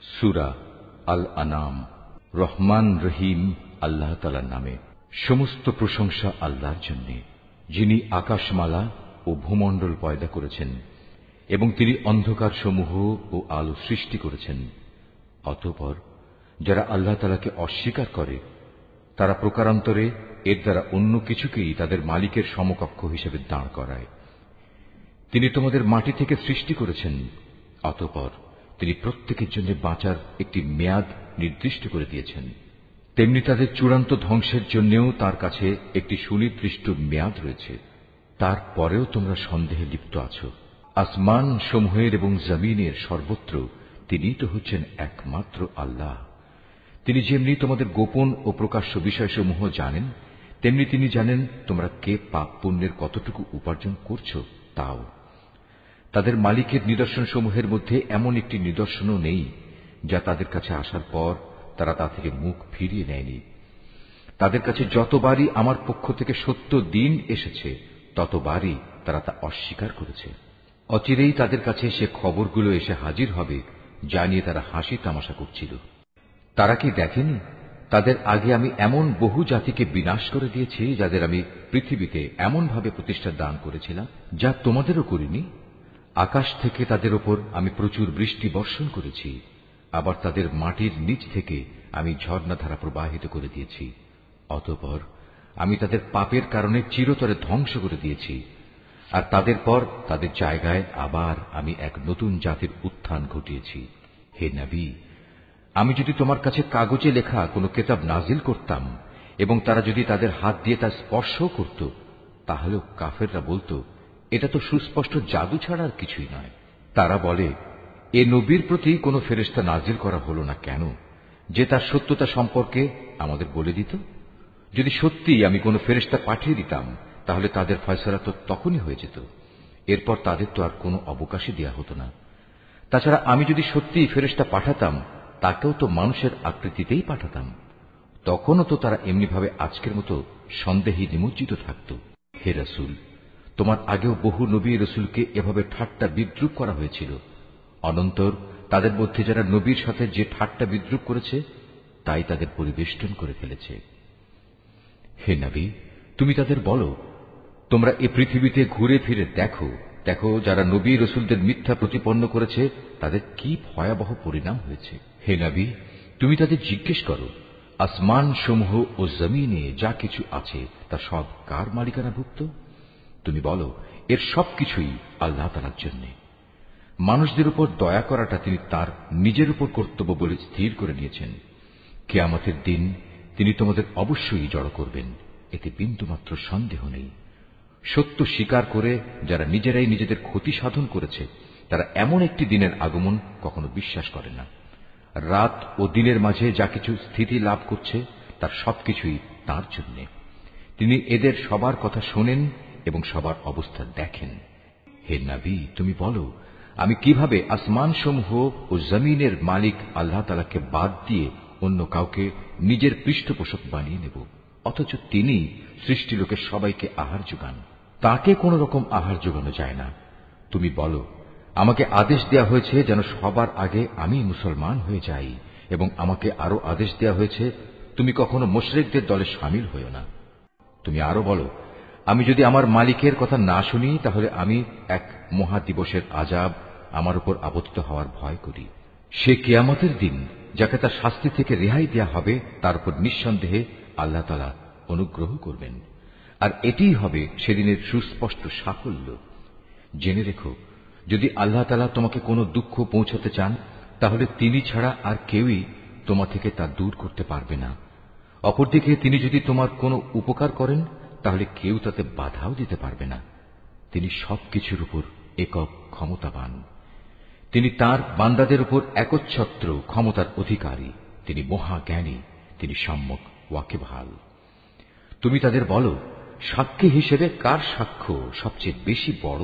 সূরা আল আনাম। রহমান রহিম আল্লাহ তাআলার নামে। সমস্ত প্রশংসা আল্লাহর জন্য, যিনি আকাশমালা ও ভূমণ্ডল পয়দা করেছেন এবং তিনি অন্ধকার সমূহ ও আলো সৃষ্টি করেছেন। অতঃপর যারা আল্লাহ তাআলাকে অস্বীকার করে তারা প্রকারান্তরে এর দ্বারা অন্য কিছুকেই তাদের মালিকের সমকক্ষ হিসেবে দাঁড় করায়। তিনি তোমাদের মাটি থেকে সৃষ্টি করেছেন, অতঃপর তিনি প্রত্যেকের জন্য বাঁচার একটি মেয়াদ নির্দিষ্ট করে দিয়েছেন। তেমনি তাদের চূড়ান্ত ধ্বংসের জন্যও তার কাছে একটি সুনির্দিষ্ট মেয়াদ রয়েছে। তারপরেও তোমরা সন্দেহে লিপ্ত আছো। আসমান সমূহের এবং জমিনের সর্বত্র তিনিই তো হচ্ছেন একমাত্র আল্লাহ। তিনি যেমনি তোমাদের গোপন ও প্রকাশ্য বিষয়সমূহ জানেন, তেমনি তিনি জানেন তোমরা কে পাপ পুণ্যের কতটুকু উপার্জন করছো তাও। তাদের মালিকের নিদর্শনসমূহের মধ্যে এমন একটি নিদর্শনও নেই যা তাদের কাছে আসার পর তারা তা থেকে মুখ ফিরিয়ে নেয়নি। তাদের কাছে যতবারই আমার পক্ষ থেকে সত্য দিন এসেছে ততবারই তারা তা অস্বীকার করেছে। অচিরেই তাদের কাছে সে খবরগুলো এসে হাজির হবে যা নিয়ে তারা হাসি তামাশা করছিল। তারা কি দেখেনি তাদের আগে আমি এমন বহু জাতিকে বিনাশ করে দিয়েছি যাদের আমি পৃথিবীতে এমনভাবে প্রতিষ্ঠা দান করেছিলাম যা তোমাদেরও করিনি। আকাশ থেকে তাদের ওপর আমি প্রচুর বৃষ্টি বর্ষণ করেছি, আবার তাদের মাটির নিচ থেকে আমি ঝর্ণাধারা প্রবাহিত করে দিয়েছি। অতঃপর আমি তাদের পাপের কারণে চিরতরে ধ্বংস করে দিয়েছি, আর তাদের পর তাদের জায়গায় আবার আমি এক নতুন জাতির উত্থান ঘটিয়েছি। হে নবী, আমি যদি তোমার কাছে কাগজে লেখা কোনো কিতাব নাজিল করতাম এবং তারা যদি তাদের হাত দিয়ে তা স্পর্শ করত, তাহলেও কাফেররা বলতো এটা তো সুস্পষ্ট জাদু ছাড়া আর কিছুই নয়। তারা বলে, এ নবীর প্রতি কোনো ফেরেশতা নাজিল করা হলো না কেন, যে তার সত্যতা সম্পর্কে আমাদের বলে দিত। যদি সত্যি আমি কোনো ফেরেশতা পাঠিয়ে দিতাম তাহলে তাদের ফয়সালা তো তখনই হয়ে যেত, এরপর তাদের তো আর কোনো অবকাশই দেয়া হতো না। তাছাড়া আমি যদি সত্যিই ফেরেশতা পাঠাতাম তাকেও তো মানুষের আকৃতিতেই পাঠাতাম, তখনও তো তারা এমনিভাবে আজকের মতো সন্দেহে নিমজ্জিত থাকত। হে রাসূল, তোমার আগেও বহু নবী রাসূলকে এভাবে ঠাট্টা বিদ্রূপ করা হয়েছিল। অনন্তর তাদের মধ্যে যারা নবীর সাথে যে ঠাট্টা বিদ্রূপ করেছে তাই তাদের পরিবেষ্টন করে ফেলেছে। হে নবী, তুমি তাদের বলো, তোমরা এ পৃথিবীতে ঘুরে ফিরে দেখো দেখো যারা নবী রাসূলদের মিথ্যা প্রতিপন্ন করেছে তাদের কি ভয়াবহ পরিণাম হয়েছে। হে নবী, তুমি তাদের জিজ্ঞেস করো, আসমান সমূহ ও জমিনে যা কিছু আছে তা সব কার মালিকানাভুক্ত? তুমি বলো, এর সবকিছুই আল্লাহ তাআলার জন্য। মানুষদের উপর দয়া করাটা তিনি তার নিজের উপর কর্তব্য বলে স্থির করে নিয়েছেন। কিয়ামতের দিন তিনি তোমাদের অবশ্যই জড়ো করবেন, এতে বিন্দুমাত্র সন্দেহ নেই। সত্য স্বীকার করে যারা নিজেরাই নিজেদের ক্ষতি সাধন করেছে তারা এমন একটি দিনের আগমন কখনো বিশ্বাস করে না। রাত ও দিনের মাঝে যা কিছু স্থিতি লাভ করছে তার সবকিছুই তাঁর জন্য। তিনি এদের সবার কথা শোনেন এবং সবার অবস্থা দেখেন। হে নবী, তুমি বলো, আমি কিভাবে আসমানসমূহ ও জমিনের মালিক আল্লাহ তাআলাকে বাদ দিয়ে অন্য কাউকে নিজের পৃষ্ঠপোষক বানিয়ে নেব, অথচ তিনি সৃষ্টিলোকের সবাইকে আহার যোগান। তাকে কোন রকম আহার যোগানো যায় না। তুমি বলো, আমাকে আদেশ দেয়া হয়েছে যেন সবার আগে আমি মুসলমান হয়ে যাই, এবং আমাকে আরো আদেশ দেয়া হয়েছে তুমি কখনো মুশরিকদের দলে শামিল হইও না। তুমি আরো বলো, আমি যদি আমার মালিকের কথা না শুনি তাহলে আমি এক মহা দিবসের আযাব আমার উপর আপতিত হওয়ার ভয় করি। সে কিয়ামতের দিন যাকে তার শাস্তি থেকে রেহাই দেয়া হবে তার উপর নিঃসন্দেহে আল্লাহ তাআলা অনুগ্রহ করবেন, আর এটিই হবে সেদিনের সুস্পষ্ট সাফল্য। জেনে রেখো, যদি আল্লাহ তাআলা তোমাকে কোনো দুঃখ পৌঁছাতে চান তাহলে তিনি ছাড়া আর কেউই তোমা থেকে তা দূর করতে পারবে না। অপরদিকে তিনি যদি তোমার কোনো উপকার করেন তাহলে কেউ তাতে বাধাও দিতে পারবে না। তিনি সবকিছুর উপর একক ক্ষমতাবান। তিনি তার বান্দাদের উপর একচ্ছত্র ক্ষমতার অধিকারী। তিনি মহাজ্ঞানী, তিনি সম্যক ওয়াকিবহাল। তুমি তাদের বলো, সাক্ষী হিসেবে কার সাক্ষ্য সবচেয়ে বেশি বড়?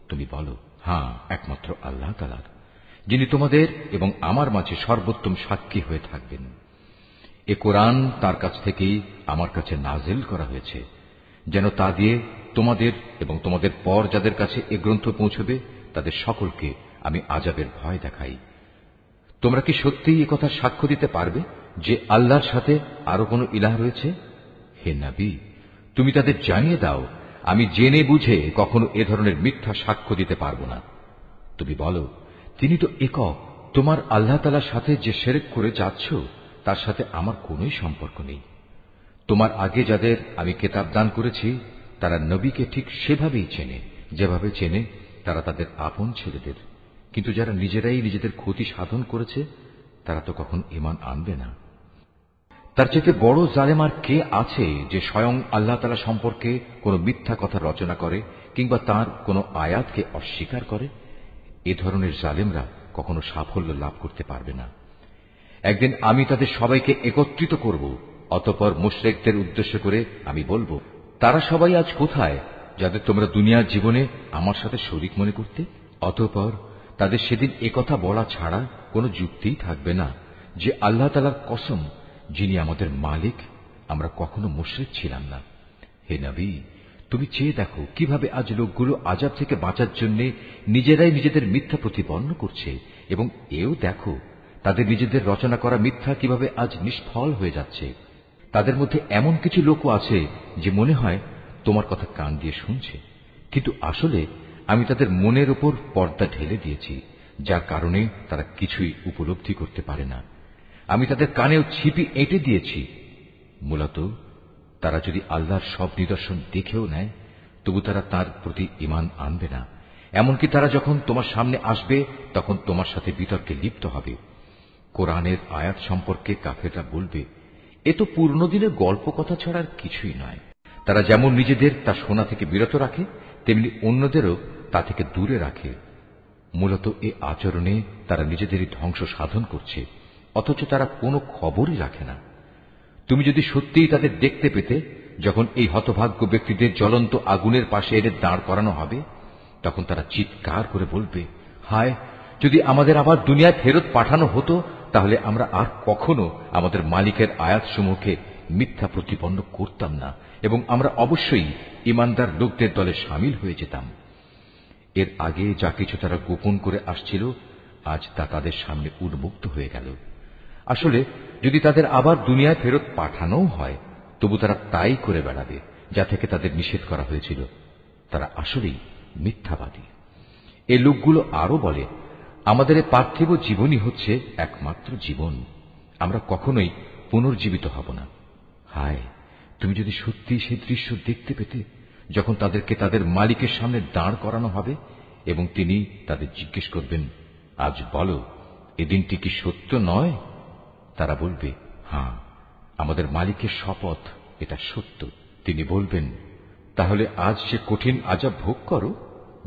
তুমি বলো, হ্যাঁ, একমাত্র আল্লাহ তাআলার, যিনি তোমাদের এবং আমার মাঝে সর্বোত্তম সাক্ষী হয়ে থাকবেন। এ কোরআন তার কাছ থেকেই আমার কাছে নাজিল করা হয়েছে, যেন তা দিয়ে তোমাদের এবং তোমাদের পর যাদের কাছে এ গ্রন্থ পৌঁছবে তাদের সকলকে আমি আযাবের ভয় দেখাই। তোমরা কি সত্যিই এ কথা সাক্ষ্য দিতে পারবে যে আল্লাহর সাথে আরো কোনো ইলাহ রয়েছে? হে নবী, তুমি তাদের জানিয়ে দাও, আমি জেনে বুঝে কখনো এ ধরনের মিথ্যা সাক্ষ্য দিতে পারব না। তুমি বলো, তিনি তো একক, তোমার আল্লাহ তাআলার সাথে যে শিরক করে যাচ্ছ তার সাথে আমার কোনোই সম্পর্ক নেই। তোমার আগে যাদের আমি কিতাব দান করেছি তারা নবীকে ঠিক সেভাবেই চেনে যেভাবে চেনে তারা তাদের আপন ছেলেদের, কিন্তু যারা নিজেরাই নিজেদের ক্ষতি সাধন করেছে তারা তো কখন ঈমান আনবে না। তার চেয়ে বড় জালেম আর কে আছে যে স্বয়ং আল্লাহ তাআলা সম্পর্কে কোনো মিথ্যা কথা রচনা করে কিংবা তার কোনো আয়াতকে অস্বীকার করে? এ ধরনের জালেমরা কখনো সাফল্য লাভ করতে পারবে না। একদিন আমি তাদের সবাইকে একত্রিত করব, অতঃপর মুশরিকদের উদ্দেশ্য করে আমি বলবো, তারা সবাই আজ কোথায় যাদের তোমরা দুনিয়ার জীবনে আমার সাথে শরীক মনে করতে? অতঃপর তাদের সেদিন একথা বলা ছাড়া কোনো যুক্তিই থাকবে না যে আল্লাহ তাআলার কসম, যিনি আমাদের মালিক, আমরা কখনো মুশরিক ছিলাম না। হে নবী, তুমি চেয়ে দেখো কিভাবে আজ লোকগুলো আযাব থেকে বাঁচার জন্য নিজেরাই নিজেদের মিথ্যা প্রতিপন্ন করছে, এবং এও দেখো তাদের নিজেদের রচনা করা মিথ্যা কিভাবে আজ নিষ্ফল হয়ে যাচ্ছে। তাদের মধ্যে এমন কিছু লোকও আছে যে মনে হয় তোমার কথা কান দিয়ে শুনছে, কিন্তু আসলে আমি তাদের মনের উপর পর্দা ঢেলে দিয়েছি, যার কারণে তারা কিছুই উপলব্ধি করতে পারে না। আমি তাদের কানেও ছিপি এঁটে দিয়েছি। মূলত তারা যদি আল্লাহর সব নিদর্শন দেখেও নেয় তবু তারা তার প্রতি ঈমান আনবে না। এমনকি তারা যখন তোমার সামনে আসবে তখন তোমার সাথে বিতর্কে লিপ্ত হবে। কোরআনের আয়াত সম্পর্কে কাফেররা বলবে, এ তো পুরনো দিনের গল্প কথা ছাড়া আর কিছুই নয়। তারা যেমন নিজেদের তা শোনা থেকে বিরত রাখে তেমনি অন্যদেরও তা থেকে দূরে রাখে। মূলত এ আচরণে তারা নিজেদেরই ধ্বংস সাধন করছে, অথচ তারা কোনো খবরই রাখে না। তুমি যদি সত্যিই তাদের দেখতে পেতে, যখন এই হতভাগ্য ব্যক্তিদের জ্বলন্ত আগুনের পাশে এনে দাঁড় করানো হবে, তখন তারা চিৎকার করে বলবে, হায়, যদি আমাদের আবার দুনিয়ায় ফেরত পাঠানো হতো তাহলে আমরা আর কখনো আমাদের মালিকের আয়াতসমূহকে মিথ্যা প্রতিপন্ন করতাম না, এবং আমরা অবশ্যই ঈমানদার লোকদের দলে শামিল হয়ে যেতাম। এর আগে যা কিছু তারা গোপন করে আসছিল আজ তা তাদের সামনে উন্মুক্ত হয়ে গেল। আসলে যদি তাদের আবার দুনিয়ায় ফেরত পাঠানোও হয় তবু তারা তাই করে বেড়াবে যা থেকে তাদের নিষেধ করা হয়েছিল। তারা আসলেই মিথ্যাবাদী। এই লোকগুলো আরো বলে, আমাদের এই পার্থিব জীবনই হচ্ছে একমাত্র জীবন, আমরা কখনোই পুনর্জীবিত হব না। হায়, তুমি যদি সত্যি সেই দৃশ্য দেখতে পেতে যখন তাদেরকে তাদের মালিকের সামনে দাঁড় করানো হবে এবং তিনি তাদের জিজ্ঞেস করবেন, আজ বলো, এ দিনটি কি সত্য নয়? তারা বলবে, হ্যাঁ, আমাদের মালিকের শপথ, এটা সত্য। তিনি বলবেন, তাহলে আজ সে কঠিন আযাব ভোগ করো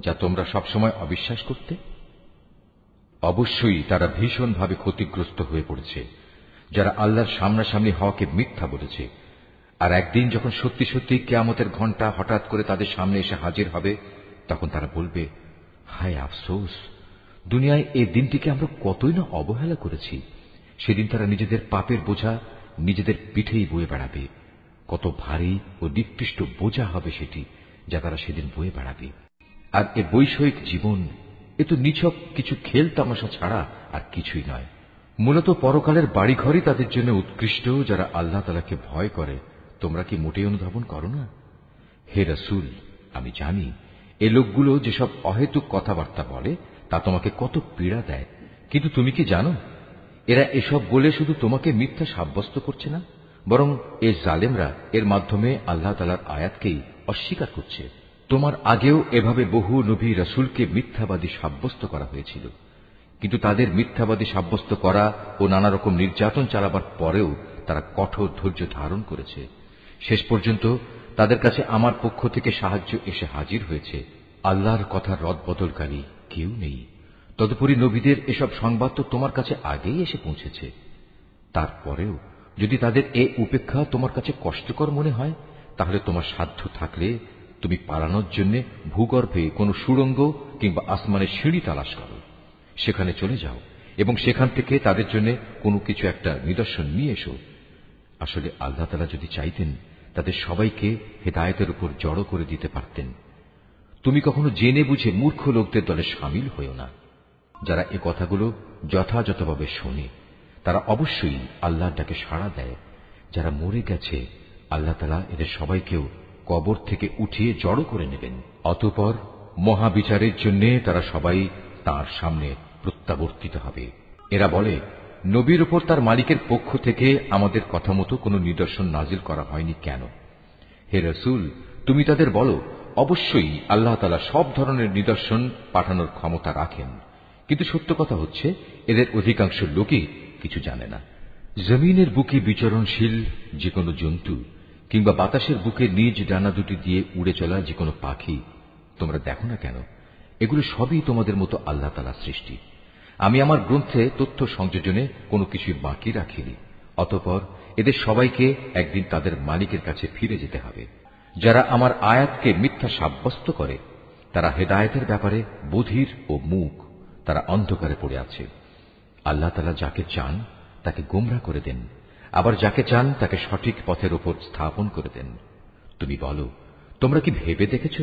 যা তোমরা সবসময় অবিশ্বাস করতে। অবশ্যই তারা ভীষণভাবে ক্ষতিগ্রস্ত হয়ে পড়েছে যারা আল্লাহর সামনাসামনি হওয়াকে মিথ্যা বলেছে। আর একদিন যখন সত্যি সত্যি কিয়ামতের ঘণ্টা হঠাৎ করে তাদের সামনে এসে হাজির হবে তখন তারা বলবে, হায় আফসোস, দুনিয়ায় এই দিনটিকে আমরা কতই না অবহেলা করেছি। সেদিন তারা নিজেদের পাপের বোঝা নিজেদের পিঠেই বয়ে বেড়াবে। কত ভারী ও নিকৃষ্ট বোঝা হবে সেটি যা তারা সেদিন বয়ে বেড়াবে। আর এ বৈষয়িক জীবন, এ তো নিছক কিছু খেল তামাশা ছাড়া আর কিছুই নয়। মূলত পরকালের বাড়িঘরই তাদের জন্য উৎকৃষ্ট যারা আল্লাহ তাআলাকে ভয় করে। তোমরা কি মোটেই অনুধাবন করো না? হে রাসূল, আমি জানি এ লোকগুলো যেসব অহেতুক কথাবার্তা বলে তা তোমাকে কত পীড়া দেয়, কিন্তু তুমি কি জানো এরা এসব বলে শুধু তোমাকে মিথ্যা সাব্যস্ত করছে না, বরং এ জালেমরা এর মাধ্যমে আল্লাহ তাআলার আয়াতকেই অস্বীকার করছে। তোমার আগেও এভাবে বহু নবী রাসূলকে মিথ্যাবাদী সাব্যস্ত করা হয়েছিল, কিন্তু তাদের মিথ্যাবাদী সাব্যস্ত করা ও নানা রকম নির্যাতন চালাবার পরেও তারা কঠোর ধৈর্য ধারণ করেছে। শেষ পর্যন্ত তাদের কাছে আমার পক্ষ থেকে সাহায্য এসে হাজির হয়েছে। আল্লাহর কথার রদবদলকারী কেউ নেই। তদুপরি নবীদের এসব সংবাদ তো তোমার কাছে আগেই এসে পৌঁছেছে। তারপরেও যদি তাদের এ উপেক্ষা তোমার কাছে কষ্টকর মনে হয় তাহলে তোমার সাধ্য থাকলে তুমি পালানোর জন্য ভূগর্ভে কোনো সুড়ঙ্গ কিংবা আসমানের সিঁড়ি তালাশ করো, সেখানে চলে যাও এবং সেখান থেকে তাদের জন্য কোনো কিছু একটা নিদর্শন নিয়ে এসো। আসলে আল্লাহ তাআলা যদি চাইতেন তাদের সবাইকে হেদায়েতের উপর জড়ো করে দিতে পারতেন। তুমি কখনো জেনে বুঝে মূর্খ লোকদের দলে শামিল হইও না। যারা এ কথাগুলো যথাযথভাবে শোনে তারা অবশ্যই আল্লাহর ডাকে সাড়া দেয়। যারা মরে গেছে আল্লাহ তাআলা এদের সবাইকেও কবর থেকে উঠিয়ে জড়ো করে নেবেন। অতঃপর মহাবিচারের জন্য তারা সবাই তার সামনে প্রত্যাবর্তিত হবে। এরা বলে, নবীর উপর তার মালিকের পক্ষ থেকে আমাদের কথা মতো কোনো নিদর্শন নাজিল করা হয়নি কেন? হে রাসূল, তুমি তাদের বলো, অবশ্যই আল্লাহ তাআলা সব ধরনের নিদর্শন পাঠানোর ক্ষমতা রাখেন, কিন্তু সত্য কথা হচ্ছে এদের অধিকাংশ লোকই কিছু জানে না। জমিনের বুকে বিচরণশীল যে কোনো জন্তু কিংবা বাতাসের বুকে নিজ ডানা দুটি দিয়ে উড়ে চলা যে কোনো পাখি তোমরা দেখো না কেন? এগুলো সবই তোমাদের মতো আল্লাহ তাআলার সৃষ্টি। আমি আমার গ্রন্থে তথ্য সংযোজনে কোনো কিছুই বাকি রাখিনি। অতঃপর এদের সবাইকে একদিন তাদের মালিকের কাছে ফিরে যেতে হবে। যারা আমার আয়াতকে মিথ্যা সাব্যস্ত করে তারা হেদায়েতের ব্যাপারে বধির ও মূক, তারা অন্ধকারে পড়ে আছে। আল্লাহ তাআলা যাকে চান তাকে গোমরা করে দেন, আবার যাকে চান তাকে সঠিক পথের উপর স্থাপন করে দেন। তুমি বলো, তোমরা কি ভেবে দেখেছ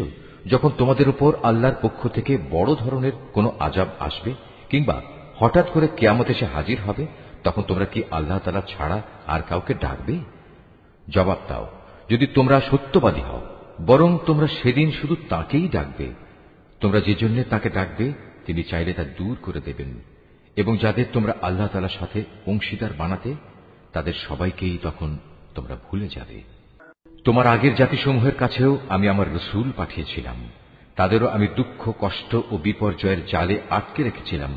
যখন তোমাদের উপর আল্লাহর পক্ষ থেকে বড় ধরনের কোনো আযাব আসবে কিংবা হঠাৎ করে কিয়ামত এসে হাজির হবে, তখন তোমরা কি আল্লাহ তাআলা ছাড়া আর কাউকে ডাকবে? জবাব দাও, যদি তোমরা সত্যবাদী হও, বরং তোমরা সেদিন শুধু তাকেই ডাকবে। তোমরা যে জন্য তাকে ডাকবে তিনি চাইলে তা দূর করে দেবেন, এবং যাদের তোমরা আল্লাহ তাআলার সাথে অংশীদার বানাতে তাদের সবাইকেই তখন তোমরা ভুলে যাবে। তোমার আগের জাতিসমূহের কাছেও আমি আমার রাসূল পাঠিয়েছিলাম, তাদেরও আমি দুঃখ, কষ্ট ও বিপর্যয়ের জালে আটকে রেখেছিলাম,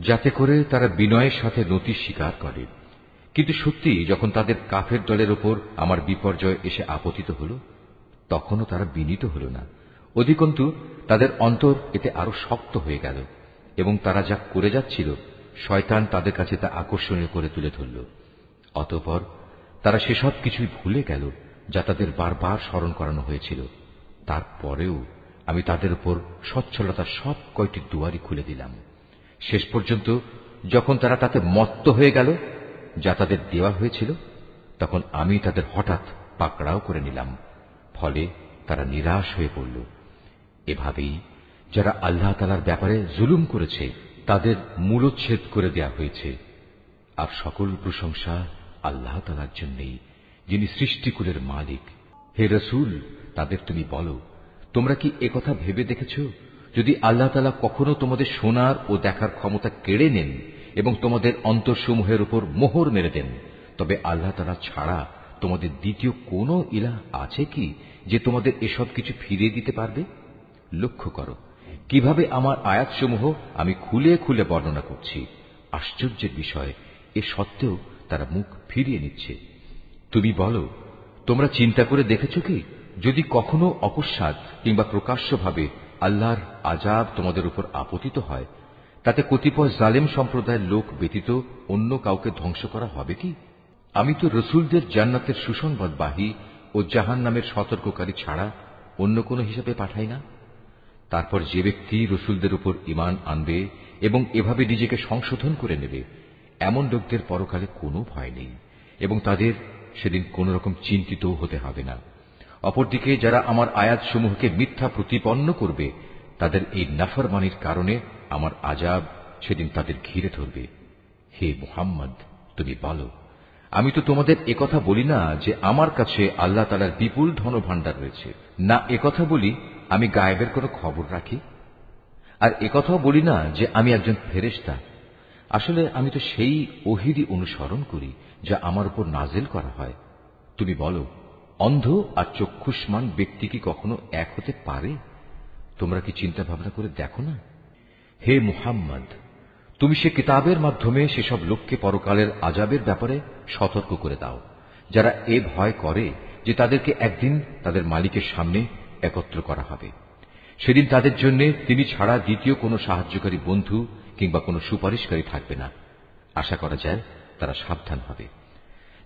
যাতে করে তারা বিনয়ের সাথে নতি স্বীকার করে। কিন্তু সত্যি যখন তাদের কাফের দলের ওপর আমার বিপর্যয় এসে আপতিত হল, তখনও তারা বিনীত হল না। অধিকন্তু তাদের অন্তর এতে আরো শক্ত হয়ে গেল, এবং তারা যা করে যাচ্ছিল শয়তান তাদের কাছে তা আকর্ষণীয় করে তুলে ধরল। অতঃপর তারা সেসব কিছুই ভুলে গেল যা তাদের বারবার স্মরণ করানো হয়েছিল। তারপরেও আমি তাদের উপর সচ্ছলতার সব কয়টি দুয়ারই খুলে দিলাম। শেষ পর্যন্ত যখন তারা তাতে মত্ত হয়ে গেল যা তাদের দেওয়া হয়েছিল, তখন আমি তাদের হঠাৎ পাকড়াও করে নিলাম, ফলে তারা নিরাশ হয়ে পড়ল। এভাবেই যারা আল্লাহ তাআলার ব্যাপারে জুলুম করেছে তাদের মূলচ্ছেদ করে দেয়া হয়েছে। আর সকল প্রশংসা আল্লাহ তাআলার জন্যই, যিনি সৃষ্টিকুলের মালিক। হে রাসূল, তাদের তুমি বলো, তোমরা কি একথা ভেবে দেখেছ, যদি আল্লাহ তাআলা কখনো তোমাদের শোনার ও দেখার ক্ষমতা কেড়ে নেন এবং তোমাদের অন্তরসমূহের উপর মোহর মেরে দেন, তবে আল্লাহ তাআলা ছাড়া তোমাদের দ্বিতীয় কোনো ইলাহ আছে কি যে তোমাদের এসব কিছু ফিরিয়ে দিতে পারবে? লক্ষ্য করো কিভাবে আমার আয়াতসমূহ আমি খুলে খুলে বর্ণনা করছি। আশ্চর্যের বিষয়, এ সত্ত্বেও তারা মুখ ফিরিয়ে নিচ্ছে। তুমি বলো, তোমরা চিন্তা করে দেখেছ কি, যদি কখনো অকস্মাৎ কিংবা প্রকাশ্যভাবে আল্লাহর আযাব তোমাদের উপর আপতিত হয়, তাতে কতিপয় জালেম সম্প্রদায়ের লোক ব্যতীত অন্য কাউকে ধ্বংস করা হবে কি? আমি তো রসুলদের জান্নাতের সুসংবাদবাহী ও জাহান্নামের সতর্ককারী ছাড়া অন্য কোনো হিসাবে পাঠাই না। তারপর যে ব্যক্তি রসুলদের উপর ঈমান আনবে এবং এভাবে নিজেকে সংশোধন করে নেবে, এমন লোকদের পরকালে কোনো ভয় নেই এবং তাদের সেদিন কোন রকম চিন্তিত হতে হবে না। অপরদিকে যারা আমার আয়াতসমূহকে মিথ্যা প্রতিপন্ন করবে, তাদের এই নাফরমানির কারণে আমার আযাব সেদিন তাদের ঘিরে ধরবে। হে মুহাম্মদ, তুমি বলো, আমি তো তোমাদের একথা বলি না যে আমার কাছে আল্লাহ তাআলার বিপুল ধনভাণ্ডার রয়েছে, না একথা বলি আমি গায়েবের কোনো খবর রাখি, আর একথাও বলি না যে আমি একজন ফেরেশতা। আসলে আমি তো সেই ওহীরই অনুসরণ করি যা আমার উপর নাজিল করা হয়। তুমি বলো, অন্ধ আর চক্ষুষ্মান ব্যক্তি কি কখনো এক হতে পারে? তোমরা কি চিন্তা ভাবনা করে দেখো না? হে মুহাম্মদ, তুমি সে কিতাবের মাধ্যমে সেসব লোককে পরকালের আযাবের ব্যাপারে সতর্ক করে দাও যারা এ ভয় করে যে তাদেরকে একদিন তাদের মালিকের সামনে একত্র করা হবে। সেদিন তাদের জন্য তিনি ছাড়া দ্বিতীয় কোনো সাহায্যকারী বন্ধু কিংবা কোনো সুপারিশকারী থাকবে না। আশা করা যায় তারা সাবধান হবে।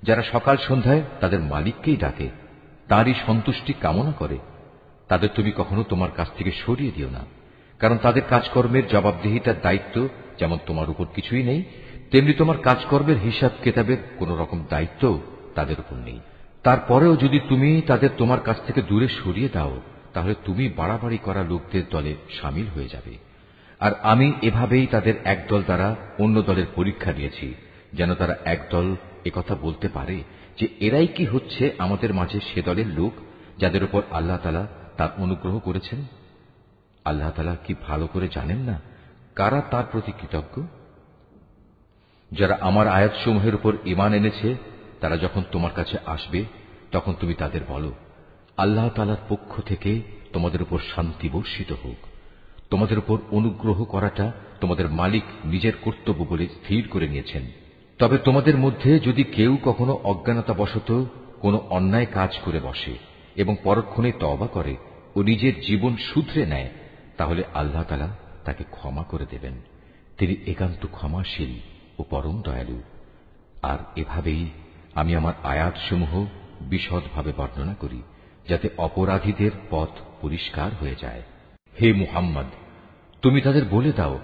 যারা সকাল সন্ধ্যায় তাদের মালিককেই ডাকে, তাঁরই সন্তুষ্টি কামনা করে, তাদের তুমি কখনো তোমার কাছ থেকে সরিয়ে দিও না, কারণ তাদের কাজকর্মের জবাবদিহিতার দায়িত্ব যেমন তোমার উপর কিছুই নেই, তেমনি তোমার কাজকর্মের হিসাব কেতাবের কোন রকম দায়িত্ব তাদের উপর নেই। তারপরেও যদি তুমি তাদের তোমার কাছ থেকে দূরে সরিয়ে দাও, তাহলে তুমি বাড়াবাড়ি করা লোকদের দলে সামিল হয়ে যাবে। আর আমি এভাবেই তাদের একদল দ্বারা অন্য দলের পরীক্ষা নিয়েছি, যেন তারা একদল একথা বলতে পারে যে এরাই কি হচ্ছে আমাদের মাঝে সে দলের লোক যাদের উপর আল্লাহ তাআলা তার অনুগ্রহ করেছেন। আল্লাহ তাআলা কি ভালো করে জানেন না কারা তার প্রতি কৃতজ্ঞ? যারা আমার আয়াতসমূহের উপর ঈমান এনেছে তারা যখন তোমার কাছে আসবে তখন তুমি তাদের বলো, আল্লাহ তাআলার পক্ষ থেকে তোমাদের উপর শান্তি বর্ষিত হোক। তোমাদের উপর অনুগ্রহ করাটা তোমাদের মালিক নিজের কর্তব্য বলে স্থির করে নিয়েছেন। তবে তোমাদের মধ্যে যদি কেউ কখনো অজ্ঞানতাবশত কোনো অন্যায় কাজ করে বসে এবং পরক্ষণে তওবা করে ও নিজের জীবন শুধরে নেয়, তাহলে আল্লাহ তাআলা তাকে ক্ষমা করে দেবেন। তিনি একান্ত ক্ষমাশীল ও পরম দয়ালু। আর এভাবেই আমি আমার আয়াতসমূহ বিশদভাবে বর্ণনা করি, যাতে অপরাধীদের পথ পরিষ্কার হয়ে যায়। হে মুহাম্মদ, তুমি তাদের বলে দাও,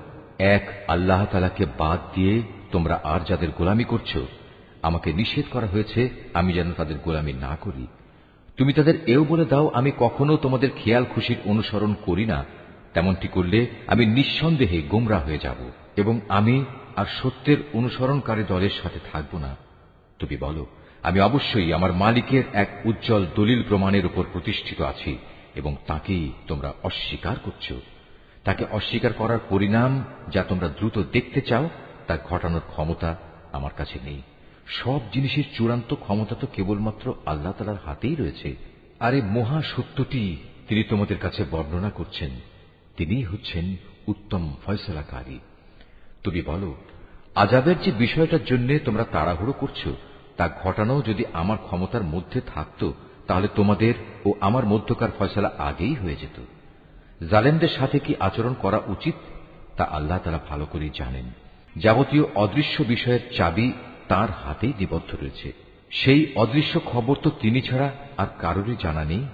এক আল্লাহ তাআলাকে বাদ দিয়ে তোমরা আর যাদের গোলামি করছো, আমাকে নিষেধ করা হয়েছে আমি যেন তাদের গোলামি না করি। তুমি তাদের এও বলে দাও, আমি কখনো তোমাদের খেয়াল খুশির অনুসরণ করি না। তেমনটি করলে আমি নিঃসন্দেহে গোমরা হয়ে যাব এবং আমি আর সত্যের অনুসরণকারী দলের সাথে থাকব না। তুমি বলো, আমি অবশ্যই আমার মালিকের এক উজ্জ্বল দলিল প্রমাণের উপর প্রতিষ্ঠিত আছি এবং তাকেই তোমরা অস্বীকার করছো। তাকে অস্বীকার করার পরিণাম যা তোমরা দ্রুত দেখতে চাও তা ঘটানোর ক্ষমতা আমার কাছে নেই। সব জিনিসের চূড়ান্ত ক্ষমতা তো কেবলমাত্র আল্লাহ তাআলার হাতেই রয়েছে। আর এই মহা সত্যটি তিনি তোমাদের কাছে বর্ণনা করছেন। তিনিই হচ্ছেন উত্তম ফয়সালাকারী। তুমি বলো, আযাবের যে বিষয়টার জন্য তোমরা তাড়াহুড়ো করছো তা ঘটানো যদি আমার ক্ষমতার মধ্যে থাকত, তাহলে তোমাদের ও আমার মধ্যকার ফয়সালা আগেই হয়ে যেত। জালেমদের সাথে কি আচরণ করা উচিত তা আল্লাহ তাআলা ভালো করেই জানেন। যাবতীয় অদৃশ্য বিষয়ের চাবি তার হাতেই নিবদ্ধ রয়েছে। সেই অদৃশ্য খবর তো তিনি ছাড়া আর কারোরই জানা নেই।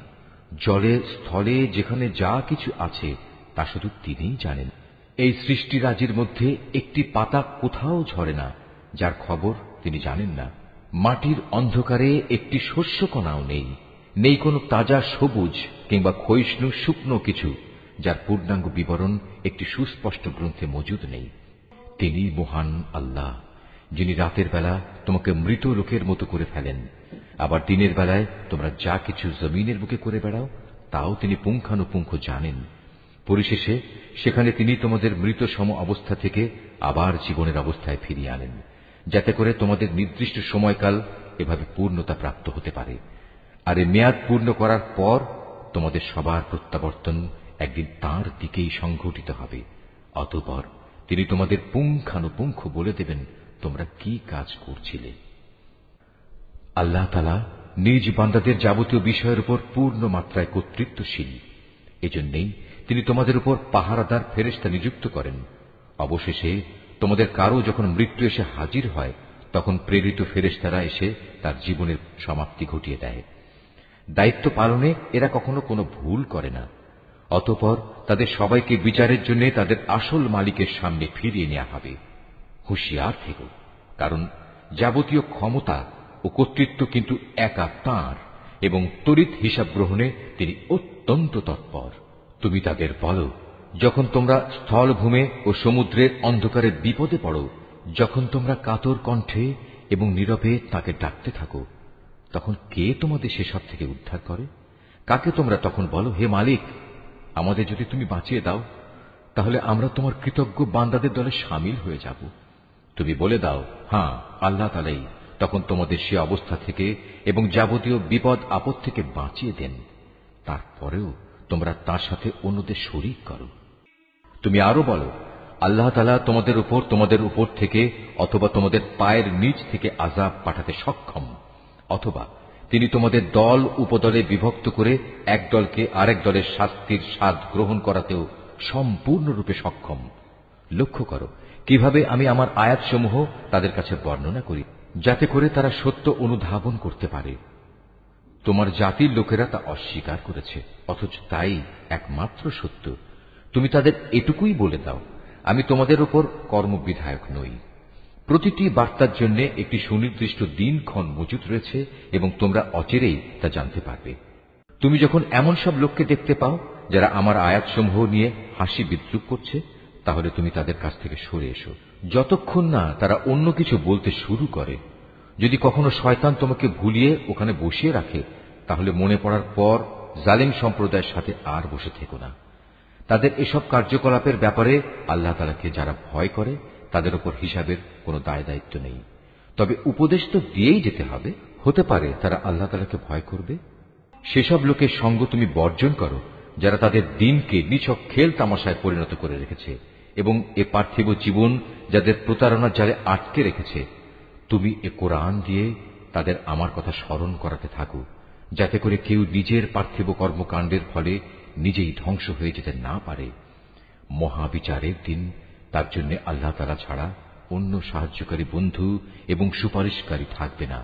জলে স্থলে যেখানে যা কিছু আছে তা শুধু তিনিই জানেন। এই সৃষ্টিরাজির মধ্যে একটি পাতা কোথাও ঝরে না যার খবর তিনি জানেন না। মাটির অন্ধকারে একটি শস্যকণাও নেই, নেই কোনো তাজা সবুজ কিংবা ক্ষয়িষ্ণু শুকনো কিছু যার পূর্ণাঙ্গ বিবরণ একটি সুস্পষ্ট গ্রন্থে মজুদ নেই। তিনি মহান আল্লাহ, যিনি রাতের বেলা তোমাকে মৃত লোকের মতো করে ফেলেন, আবার দিনের বেলায় তোমরা যা কিছু জমিনের বুকে করে বেড়াও তাও তিনি পুঙ্খানুপুঙ্খ জানেন। পরিশেষে সেখানে তিনি তোমাদের মৃত সম অবস্থা থেকে আবার জীবনের অবস্থায় ফিরিয়ে আনেন, যাতে করে তোমাদের নির্দিষ্ট সময়কাল এভাবে পূর্ণতা প্রাপ্ত হতে পারে। আর এই মেয়াদ পূর্ণ করার পর তোমাদের সবার প্রত্যাবর্তন একদিন তাঁর দিকেই সংঘটিত হবে। অতঃপর তিনি তোমাদের পুঙ্খানুপুঙ্খ বলে দেবেন তোমরা কি কাজ করছিলে। আল্লাহ তাআলা নিজ বান্দাদের যাবতীয় বিষয়ের উপর পূর্ণ মাত্রায় কর্তৃত্বশীল। এজন্যই তিনি তোমাদের উপর পাহারাদার ফেরেশতা নিযুক্ত করেন। অবশেষে তোমাদের কারো যখন মৃত্যু এসে হাজির হয় তখন প্রেরিত ফেরেশতারা এসে তার জীবনের সমাপ্তি ঘটিয়ে দেয়। দায়িত্ব পালনে এরা কখনো কোনো ভুল করে না। অতঃপর তাদের সবাইকে বিচারের জন্য তাদের আসল মালিকের সামনে ফিরিয়ে নেওয়া হবে। হুঁশিয়ার থেকো, কারণ যাবতীয় ক্ষমতা ও কর্তৃত্ব কিন্তু একা তাঁর এবং তড়িৎ হিসাব গ্রহণে তিনি অত্যন্ত তৎপর। তুমি তাদের বলো, যখন তোমরা স্থলভূমে ও সমুদ্রের অন্ধকারে বিপদে পড়ো, যখন তোমরা কাতর কণ্ঠে এবং নীরবে তাকে ডাকতে থাকো, তখন কে তোমাদের সেসব থেকে উদ্ধার করে? কাকে তোমরা তখন বলো, হে মালিক, আমাদের যদি তুমি বাঁচিয়ে দাও তাহলে আমরা তোমার কৃতজ্ঞ বান্দাদের দলে শামিল হয়ে যাব। তুমি বলে দাও, হ্যাঁ, আল্লাহ তাআলাই তখন তোমাদের সে অবস্থা থেকে এবং যাবতীয় বিপদ আপদ থেকে বাঁচিয়ে দেন। তারপরেও তোমরা তার সাথে অন্যদের শরীক করো। তুমি আরো বলো, আল্লাহ তাআলা তোমাদের উপর থেকে অথবা তোমাদের পায়ের নিচ থেকে আযাব পাঠাতে সক্ষম, অথবা তিনি তোমাদের দল উপদলে বিভক্ত করে এক দলকে আরেক দলের শাস্তির স্বাদ গ্রহণ করাতেও সম্পূর্ণরূপে সক্ষম। লক্ষ্য করো কিভাবে আমি আমার আয়াতসমূহ তাদের কাছে বর্ণনা করি, যাতে করে তারা সত্য অনুধাবন করতে পারে। তোমার জাতির লোকেরা তা অস্বীকার করেছে, অথচ তাই একমাত্র সত্য। তুমি তাদের এটুকুই বলে দাও, আমি তোমাদের উপর কর্মবিধায়ক নই। প্রতিটি বার্তার জন্য একটি সুনির্দিষ্ট দিনক্ষণ মজুদ রয়েছে এবং তোমরা অচিরেই তা জানতে পারবে। তুমি যখন এমন সব লোককে দেখতে পাও যারা আমার আয়াতসমূহ নিয়ে হাসি বিদ্রুপ করছে, তাহলে তুমি তাদের কাছ থেকে সরে এসো, যতক্ষণ না তারা অন্য কিছু বলতে শুরু করে। যদি কখনো শয়তান তোমাকে ভুলিয়ে ওখানে বসিয়ে রাখে, তাহলে মনে পড়ার পর জালিম সম্প্রদায়ের সাথে আর বসে থেকো না। তাদের এসব কার্যকলাপের ব্যাপারে আল্লাহ তাআলাকে যারা ভয় করে তাদের উপর হিসাবের কোনো দায় দায়িত্ব নেই। তবে উপদেশ তো দিয়েই যেতে হবে। হতে পারে তারা আল্লাহ তাআলাকে ভয় করবে। সেসব লোকের সঙ্গ তুমি বর্জন করো যারা তাদের দিনকে নিছক খেল তামাশায় পরিণত করে রেখেছে এবং এ পার্থিব জীবন যাদের প্রতারণার জালে আটকে রেখেছে। তুমি এ কোরআন দিয়ে তাদের আমার কথা স্মরণ করাতে থাকো, যাতে করে কেউ নিজের পার্থিব কর্মকাণ্ডের ফলে নিজেই ধ্বংস হয়ে যেতে না পারে। মহাবিচারের দিন তার জন্য আল্লাহ তাআলা ছাড়া অন্য সাহায্যকারী বন্ধু এবং সুপারিশকারী থাকবে না।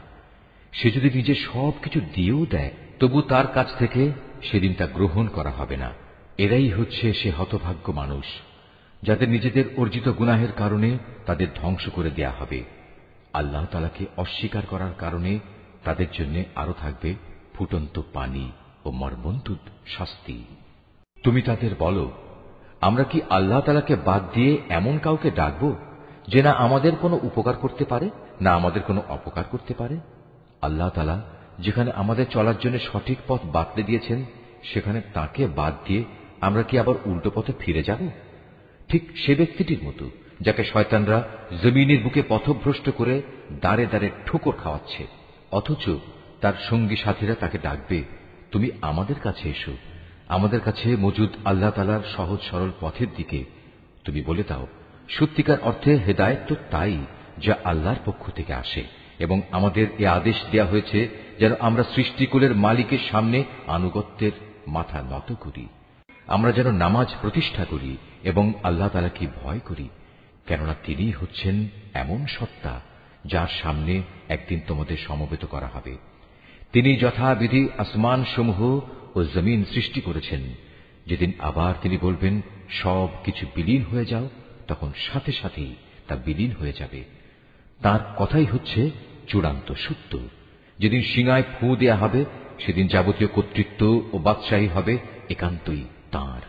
সে যদি নিজে সবকিছু দিয়েও দেয়, তবু তার কাছ থেকে সেদিন তা গ্রহণ করা হবে না। এরাই হচ্ছে সে হতভাগ্য মানুষ যাদের নিজেদের অর্জিত গুনাহের কারণে তাদের ধ্বংস করে দেয়া হবে। আল্লাহ তাআলাকে অস্বীকার করার কারণে তাদের জন্য আরো থাকবে ফুটন্ত পানি ও মর্মন্তুদ শাস্তি। তুমি তাদের বলো, আমরা কি আল্লাহ তাআলাকে বাদ দিয়ে এমন কাউকে ডাকব যে না আমাদের কোনো উপকার করতে পারে না আমাদের কোনো অপকার করতে পারে? আল্লাহ তাআলা যেখানে আমাদের চলার জন্য সঠিক পথ বাতলে দিয়েছেন, সেখানে তাকে বাদ দিয়ে আমরা কি আবার উল্টো পথে ফিরে যাব? ঠিক সে ব্যক্তিটির মতো যাকে শয়তানরা জমিনের বুকে পথভ্রষ্ট করে দাঁড়ে দাঁড়ে ঠোকর খাওয়াচ্ছে, অথচ তার সঙ্গী সাথীরা তাকে ডাকবে, তুমি আমাদের কাছে এসো, আমাদের কাছে মজুদ আল্লাহ তাআলার সহজ সরল পথের দিকে। তুমি বলে দাও, সত্যিকার অর্থে হেদায়েত তো তাই যা আল্লাহর পক্ষ থেকে আসে, এবং আমাদের এ আদেশ দেয়া হয়েছে যেন আমরা সৃষ্টিকুলের মালিকের সামনে আনুগত্যের মাথা নত করি। আমরা যেন নামাজ প্রতিষ্ঠা করি এবং আল্লাহ তাআলাকে ভয় করি, কেননা তিনি হচ্ছেন এমন সত্তা যার সামনে একদিন তোমাদের সমবেত করা হবে। তিনি যথাবিধি আসমান সমূহ ও জমিন সৃষ্টি করেছেন। যেদিন আবার তিনি বলবেন সব কিছু বিলীন হয়ে যাও, তখন সাথে সাথেই তা বিলীন হয়ে যাবে। তার কথাই হচ্ছে চূড়ান্ত সত্য। যেদিন সিঙায় ফু দেয়া হবে, সেদিন যাবতীয় কর্তৃত্ব ও বাদশাহী হবে একান্তই তাঁর।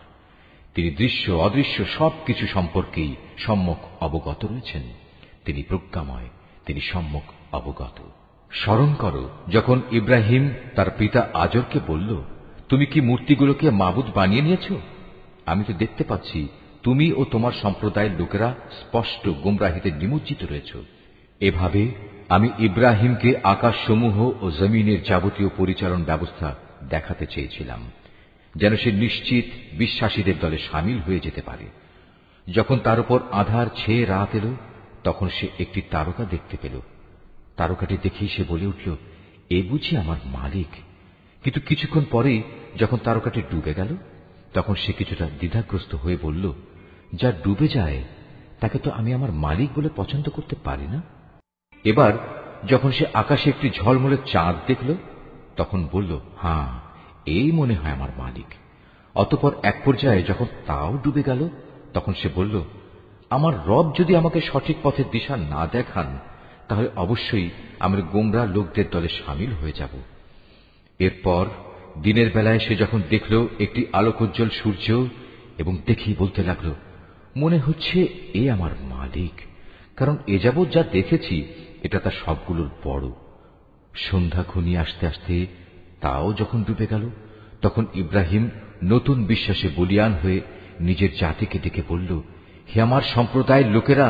তিনি দৃশ্য অদৃশ্য সবকিছু সম্পর্কেই সম্যক অবগত রয়েছেন। তিনি প্রজ্ঞাময়, তিনি সম্যক অবগত। স্মরণ করো যখন ইব্রাহিম তার পিতা আজরকে বলল, তুমি কি মূর্তিগুলোকে মাবুদ বানিয়ে নিয়েছ? আমি তো দেখতে পাচ্ছি তুমি ও তোমার সম্প্রদায়ের লোকেরা স্পষ্ট গোমরাহিতে নিমজ্জিত রয়েছ। এভাবে আমি ইব্রাহিমকে আকাশসমূহ ও জমিনের যাবতীয় পরিচালন ব্যবস্থা দেখাতে চেয়েছিলাম, যেন সে নিশ্চিত বিশ্বাসীদের দলে সামিল হয়ে যেতে পারে। যখন তার উপর আঁধার ছেয়ে রাত এলো, তখন সে একটি তারকা দেখতে পেল। তারকাটি দেখেই সে বলে উঠল, এ বুঝি আমার মালিক। কিন্তু কিছুক্ষণ পরেই যখন তারকাটি ডুবে গেল, তখন সে কিছুটা দ্বিধাগ্রস্ত হয়ে বলল, যা ডুবে যায় তাকে তো আমি আমার মালিক বলে পছন্দ করতে পারি না। এবার যখন সে আকাশে একটি ঝলমলে চাঁদ দেখল, তখন বলল, হ্যাঁ, এই মনে হয় আমার মালিক। অতঃপর এক পর্যায়ে যখন তাও ডুবে গেল, তখন সে বলল, আমার রব যদি আমাকে সঠিক পথের দিশা না দেখান, তাহলে অবশ্যই আমরা গোমরা লোকদের দলে সামিল হয়ে যাব। এরপর দিনের বেলায় সে যখন দেখল একটি আলোকোজ্জ্বল সূর্য, এবং দেখেই বলতে লাগল, মনে হচ্ছে এ আমার মালিক, কারণ এ যাবৎ যা দেখেছি এটা তার সবগুলোর বড়। সন্ধ্যা ঘনিয়ে আসতে আসতে তাও যখন ডুবে গেল, তখন ইব্রাহিম নতুন বিশ্বাসে বলীয়ান হয়ে নিজের জাতিকে ডেকে বলল, হে আমার সম্প্রদায়ের লোকেরা,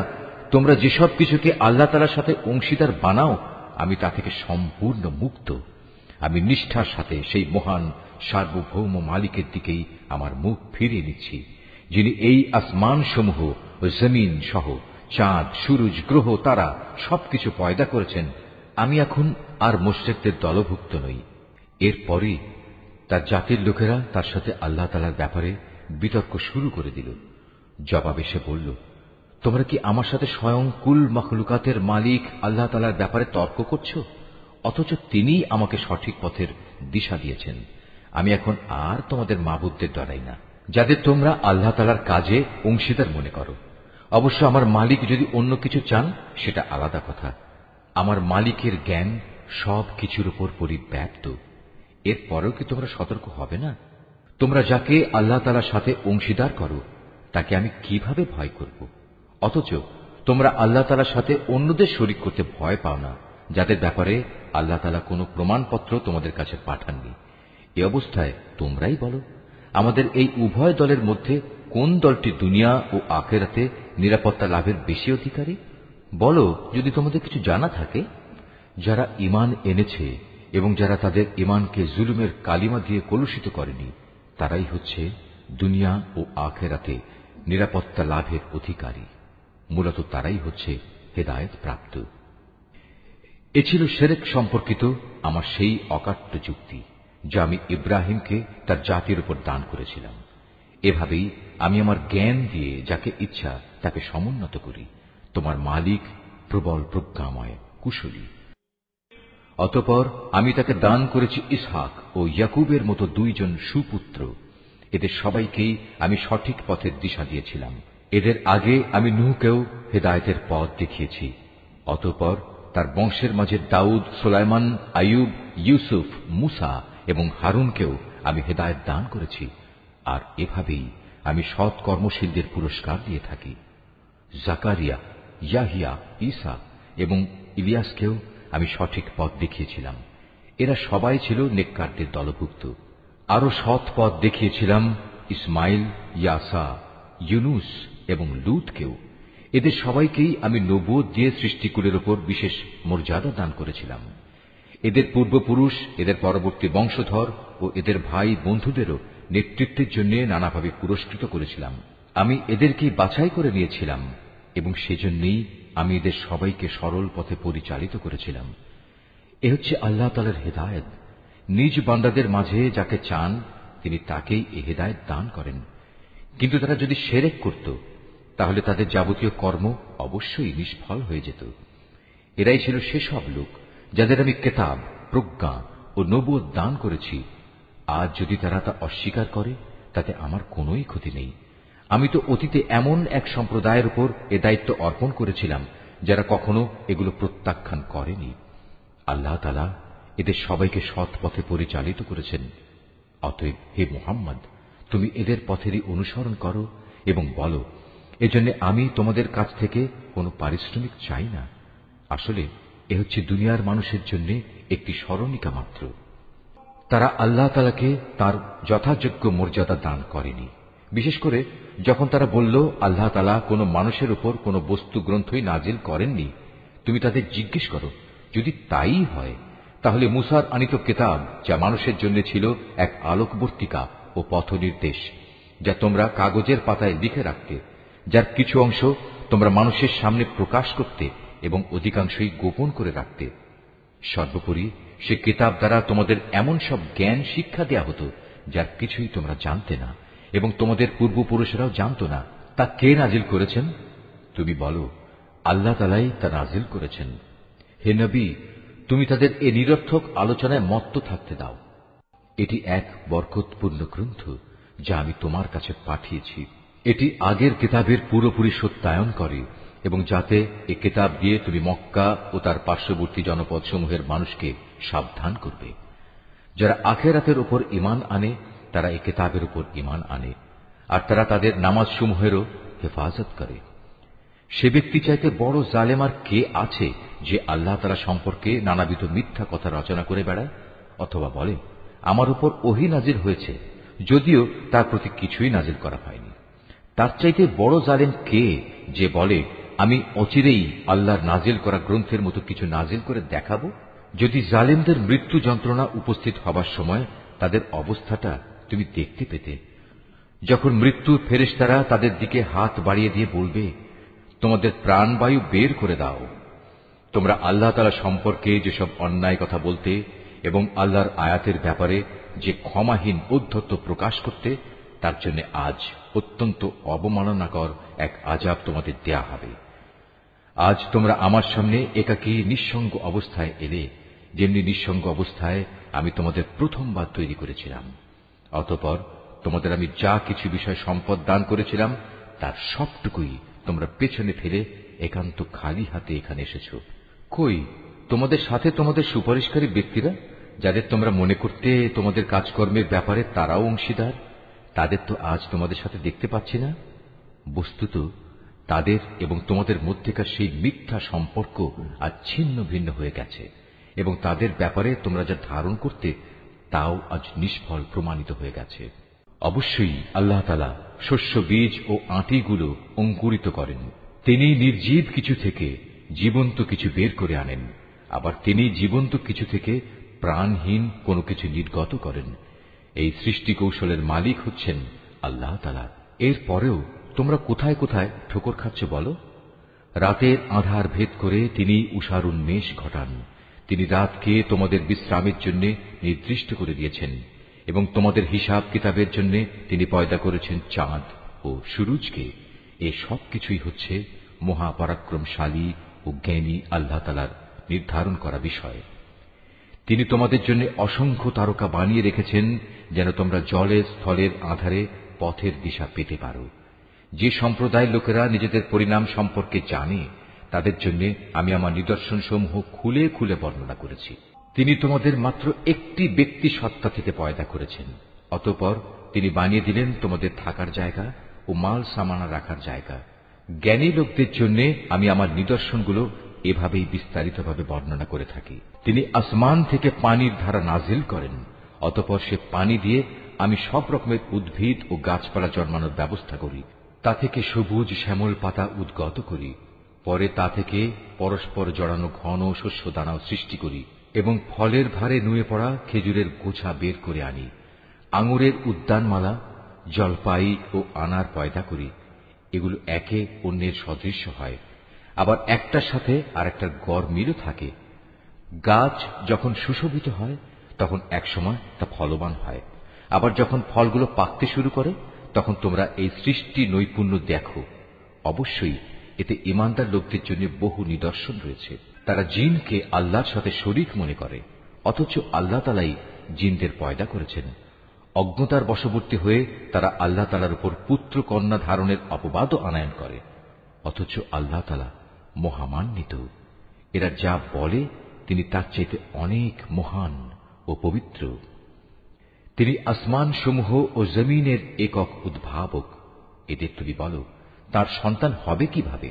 তোমরা যেসব কিছুকে আল্লাহ তাআলার সাথে অংশীদার বানাও, আমি তা থেকে সম্পূর্ণ মুক্ত। আমি নিষ্ঠার সাথে সেই মহান সার্বভৌম মালিকের দিকেই আমার মুখ ফিরিয়ে নিচ্ছি, যিনি এই আসমান সমূহ ও জমিন সহ চাঁদ, সূরজ, গ্রহ, তারা সবকিছু পয়দা করেছেন। আমি এখন আর মুশরিকদের দলভুক্ত নই। এরপরে তার জাতির লোকেরা তার সাথে আল্লাহ তাআলার ব্যাপারে বিতর্ক শুরু করে দিল। জবাবে সে বলল, তোমরা কি আমার সাথে স্বয়ং কুল মখলুকাতের মালিক আল্লাহ তাআলার ব্যাপারে তর্ক করছো, অথচ তিনিই আমাকে সঠিক পথের দিশা দিয়েছেন। আমি এখন আর তোমাদের মাবুদদের ডরাই না, যাদের তোমরা আল্লাহ তাআলার কাজে অংশীদার মনে করো। অবশ্য আমার মালিক যদি অন্য কিছু চান, সেটা আলাদা কথা। আমার মালিকের জ্ঞান সব কিছুর উপর পরিব্যাপ্ত। এরপরেও কি তোমরা সতর্ক হবে না? তোমরা যাকে আল্লাহ তাআলার সাথে অংশীদার করো, তাকে আমি কিভাবে ভয় করব? অথচ তোমরা আল্লাহ তাআলার সাথে অন্যদের শরীক করতে ভয় পাও না, যাদের ব্যাপারে আল্লাহ তাআলা কোনো প্রমাণপত্র তোমাদের কাছে পাঠাননি। এ অবস্থায় তোমরাই বলো, আমাদের এই উভয় দলের মধ্যে কোন দলটি দুনিয়া ও আখিরাতে নিরাপত্তা লাভের বেশি অধিকারী? বলো, যদি তোমাদের কিছু জানা থাকে। যারা ঈমান এনেছে এবং যারা তাদের ঈমানকে জুলুমের কালিমা দিয়ে কলুষিত করেনি, তারাই হচ্ছে দুনিয়া ও আখিরাতে নিরাপত্তা লাভের অধিকারী। মূলত তারাই হচ্ছে হেদায়েত প্রাপ্ত। এ ছিল শিরক সম্পর্কিত আমার সেই অকাট্য যুক্তি, যা আমি ইব্রাহিমকে তার জাতির উপর দান করেছিলাম। এভাবেই আমি আমার জ্ঞান দিয়ে যাকে ইচ্ছা তাকে সমুন্নত করি। তোমার মালিক প্রবল প্রজ্ঞাময়, কুশলী। অতঃপর আমি তাকে দান করেছি ইসহাক ও ইয়াকুবের মতো দুইজন সুপুত্র। এদের সবাইকেই আমি সঠিক পথের দিশা দিয়েছিলাম। এদের আগে আমি নূহকেও হেদায়েতের পথ দেখিয়েছি। অতঃপর তার বংশের মাঝে দাউদ, সুলাইমান, আইয়ুব, ইউসুফ, মুসা এবং হারুনকেও আমি হেদায়েত দান করেছি। আর এভাবেই আমি সৎ কর্মশীলদের পুরস্কার দিয়ে থাকি। জাকারিয়া, ইয়াহিয়া, ঈসা এবং ইলিয়াসকেও আমি সঠিক পথ দেখিয়েছিলাম। এরা সবাই ছিল নেককারদের দলভুক্ত। আরো সৎ পথ দেখিয়েছিলাম ইসমাইল, ইয়াসা, ইউনুস এবং লূতকেও। এদের সবাইকেই আমি নবুয়ত দিয়ে সৃষ্টিকুলের উপর বিশেষ মর্যাদা দান করেছিলাম। এদের পূর্বপুরুষ, এদের পরবর্তী বংশধর ও এদের ভাই বন্ধুদেরও নেতৃত্বের জন্য নানাভাবে পুরস্কৃত করেছিলাম। আমি এদেরকেই বাছাই করে নিয়েছিলাম এবং সেজন্যই আমি এদের সবাইকে সরল পথে পরিচালিত করেছিলাম। এ হচ্ছে আল্লাহ তাআলার হেদায়েত। নিজ বান্দাদের মাঝে যাকে চান তিনি তাকেই এ হেদায়েত দান করেন। কিন্তু তারা যদি শিরক করত, তাহলে তাদের যাবতীয় কর্ম অবশ্যই নিষ্ফল হয়ে যেত। এরাই ছিল সেসব লোক যাদের আমি কিতাব, প্রজ্ঞা ও নবুয়ত দান করেছি। আজ যদি তারা তা অস্বীকার করে, তাতে আমার কোনোই ক্ষতি নেই। আমি তো অতীতে এমন এক সম্প্রদায়ের উপর এ দায়িত্ব অর্পণ করেছিলাম যারা কখনো এগুলো প্রত্যাখ্যান করেনি। আল্লাহ তাআলা এদের সবাইকে সৎ পথে পরিচালিত করেছেন। অতএব হে মুহাম্মদ, তুমি এদের পথেরই অনুসরণ করো এবং বলো, এজন্য আমি তোমাদের কাছ থেকে কোনো পারিশ্রমিক চাই না। আসলে এ হচ্ছে দুনিয়ার মানুষের জন্য একটি স্মরণিকা মাত্র। তারা আল্লাহ তাআলাকে তার যথাযোগ্য মর্যাদা দান করেনি। বিশেষ করে যখন তারা বলল আল্লাহ তাআলা কোনো মানুষের উপর কোনো বস্তু গ্রন্থই নাজিল করেননি, তুমি তাদের জিজ্ঞেস করো, যদি তাই হয় তাহলে মুসার আনিত কিতাব, যা মানুষের জন্য ছিল এক আলোকবর্তিকা ও পথ নির্দেশ, যা তোমরা কাগজের পাতায় লিখে রাখতে, যার কিছু অংশ তোমরা মানুষের সামনে প্রকাশ করতে এবং অধিকাংশই গোপন করে রাখতে। সর্বোপরি সে কিতাব দ্বারা তোমাদের এমন সব জ্ঞান শিক্ষা দেয়া হতো যার কিছুই তোমরা জানতে না এবং তোমাদের পূর্বপুরুষেরাও জানত না। তা কে নাজিল করেছেন? তুমি বলো, আল্লাহ তাআলাই তা নাজিল করেছেন। হে নবী, তুমি তাদের এ নিরর্থক আলোচনায় মত্ত থাকতে দাও। এটি এক বরকতপূর্ণ গ্রন্থ যা আমি তোমার কাছে পাঠিয়েছি। এটি আগের কিতাবের পুরোপুরি সত্যায়ন করে এবং যাতে এ কিতাব দিয়ে তুমি মক্কা ও তার পার্শ্ববর্তী জনপদসমূহের মানুষকে সাবধান করবে। যারা আখিরাতের উপর ঈমান আনে তারা এ কিতাবের উপর ঈমান আনে, আর তারা তাদের নামাজসমূহেরও হেফাজত করে। সে ব্যক্তি চাইতে বড় জালেম আর কে আছে যে আল্লাহ তাআলা সম্পর্কে নানাবিধ মিথ্যা কথা রচনা করে বেড়ায়, অথবা বলে আমার উপর ওহী নাজিল হয়েছে, যদিও তার প্রতি কিছুই নাজিল করা হয়নি। তার চাইতে বড় জালেম কে যে বলে আমি অচিরেই আল্লাহর নাজিল করা গ্রন্থের মতো কিছু নাজিল করে দেখাবো? যদি জালেমদের মৃত্যু যন্ত্রণা উপস্থিত হবার সময় তাদের অবস্থাটা তুমি দেখতে পেতে, যখন মৃত্যুর ফেরেশতারা তাদের দিকে হাত বাড়িয়ে দিয়ে বলবে, তোমাদের প্রাণবায়ু বের করে দাও। তোমরা আল্লাহ তাআলা সম্পর্কে যেসব অন্যায় কথা বলতে এবং আল্লাহর আয়াতের ব্যাপারে যে ক্ষমাহীন ঔদ্ধত্য প্রকাশ করতে, তার জন্য আজ অত্যন্ত অবমাননাকর এক আযাব তোমাদের দেয়া হবে। আজ তোমরা আমার সামনে একাকী নিঃসঙ্গ অবস্থায় এলে, যেমনি নিঃসঙ্গ অবস্থায় আমি তোমাদের প্রথমবার তৈরি করেছিলাম। অতঃপর তোমাদের আমি যা কিছু বিষয় সম্পদ দান করেছিলাম তার সবটুকুই তোমরা পেছনে ফেলে একান্ত খালি হাতে এখানে এসেছ। কই তোমাদের সাথে তোমাদের সুপারিশকারী ব্যক্তিরা, যাদের তোমরা মনে করতে তোমাদের কাজকর্মের ব্যাপারে তারাও অংশীদার? তাদের তো আজ তোমাদের সাথে দেখতে পাচ্ছি না। বস্তুত তাদের এবং তোমাদের মধ্যেকার সেই মিথ্যা সম্পর্ক আজ ছিন্ন ভিন্ন হয়ে গেছে, এবং তাদের ব্যাপারে তোমরা যা ধারণ করতে তাও আজ নিষ্ফল প্রমাণিত হয়ে গেছে। অবশ্যই আল্লাহ তাআলা শস্য বীজ ও আঁটিগুলো অঙ্কুরিত করেন। তিনি নির্জীব কিছু থেকে জীবন্ত কিছু বের করে আনেন, আবার তিনি জীবন্ত কিছু থেকে প্রাণহীন কোনো কিছু নির্গত করেন। এই সৃষ্টি কৌশলের মালিক হচ্ছেন আল্লাহ তাআলা। এর পরেও তোমরা কোথায় কোথায় ঠোকর খাচ্ছ বলো? রাতের আঁধার ভেদ করে তিনি উষার উন্মেষ ঘটান। তিনি রাতকে তোমাদের বিশ্রামের জন্য নির্দিষ্ট করে দিয়েছেন, এবং তোমাদের হিসাব কিতাবের জন্য তিনি পয়দা করেছেন চাঁদ ও সূরজকে। এ সব কিছুই হচ্ছে মহাপরাক্রমশালী ও জ্ঞানী আল্লাহ তাআলার নির্ধারণ করা বিষয়। তিনি তোমাদের জন্য অসংখ্য তারকা বানিয়ে রেখেছেন, যেন তোমরা জলে স্থলের আঁধারে পথের দিশা পেতে পারো। যে সম্প্রদায়ের লোকেরা নিজেদের পরিণাম সম্পর্কে জানে, তাদের জন্য আমি আমার নিদর্শনসমূহ খুলে খুলে বর্ণনা করেছি। তিনি তোমাদের মাত্র একটি ব্যক্তি সত্তা থেকে পয়দা করেছেন, অতঃপর তিনি বানিয়ে দিলেন তোমাদের থাকার জায়গা ও মাল সামানা রাখার জায়গা। জ্ঞানী লোকদের জন্য আমি আমার নিদর্শনগুলো এভাবেই বিস্তারিতভাবে বর্ণনা করে থাকি। তিনি আসমান থেকে পানির ধারা নাজিল করেন, অতঃপর সে পানি দিয়ে আমি সব রকমের উদ্ভিদ ও গাছপালা জন্মানোর ব্যবস্থা করি। তা থেকে সবুজ শ্যামল পাতা উদ্গত করি। পরে তা থেকে পরস্পর জড়ানো ঘন শস্য দানাও সৃষ্টি করি, এবং ফলের ভারে নুয়ে পড়া খেজুরের গোছা বের করে আনি। আঙুরের উদ্যানমালা, জলপাই ও আনার পয়দা করি। এগুলো একে অন্যের সদৃশ্য হয়, আবার একটার সাথে আরেকটার গড় মিলও থাকে। গাছ যখন সুশোভিত হয় তখন একসময় তা ফলবান হয়, আবার যখন ফলগুলো পাকতে শুরু করে তখন তোমরা এই সৃষ্টি নৈপুণ্য দেখো। অবশ্যই এতে ঈমানদার লোকদের জন্য বহু নিদর্শন রয়েছে। তারা জিনকে আল্লাহর সাথে শরীক মনে করে, অথচ আল্লাহ তাআলাই জিনদের পয়দা করেছেন। অজ্ঞতার বশবর্তী হয়ে তারা আল্লাহ তাআলার উপর পুত্র কন্যা ধারণের অপবাদও আনায়ন করে, অথচ আল্লাহ তাআলা মহামান্বিত। এরা যা বলে তিনি তার চাইতে অনেক মহান ও পবিত্র। তিনি আসমান সমূহ ও জমিনের একক উদ্ভাবক। এদের তুমি বলো, তার সন্তান হবে কিভাবে?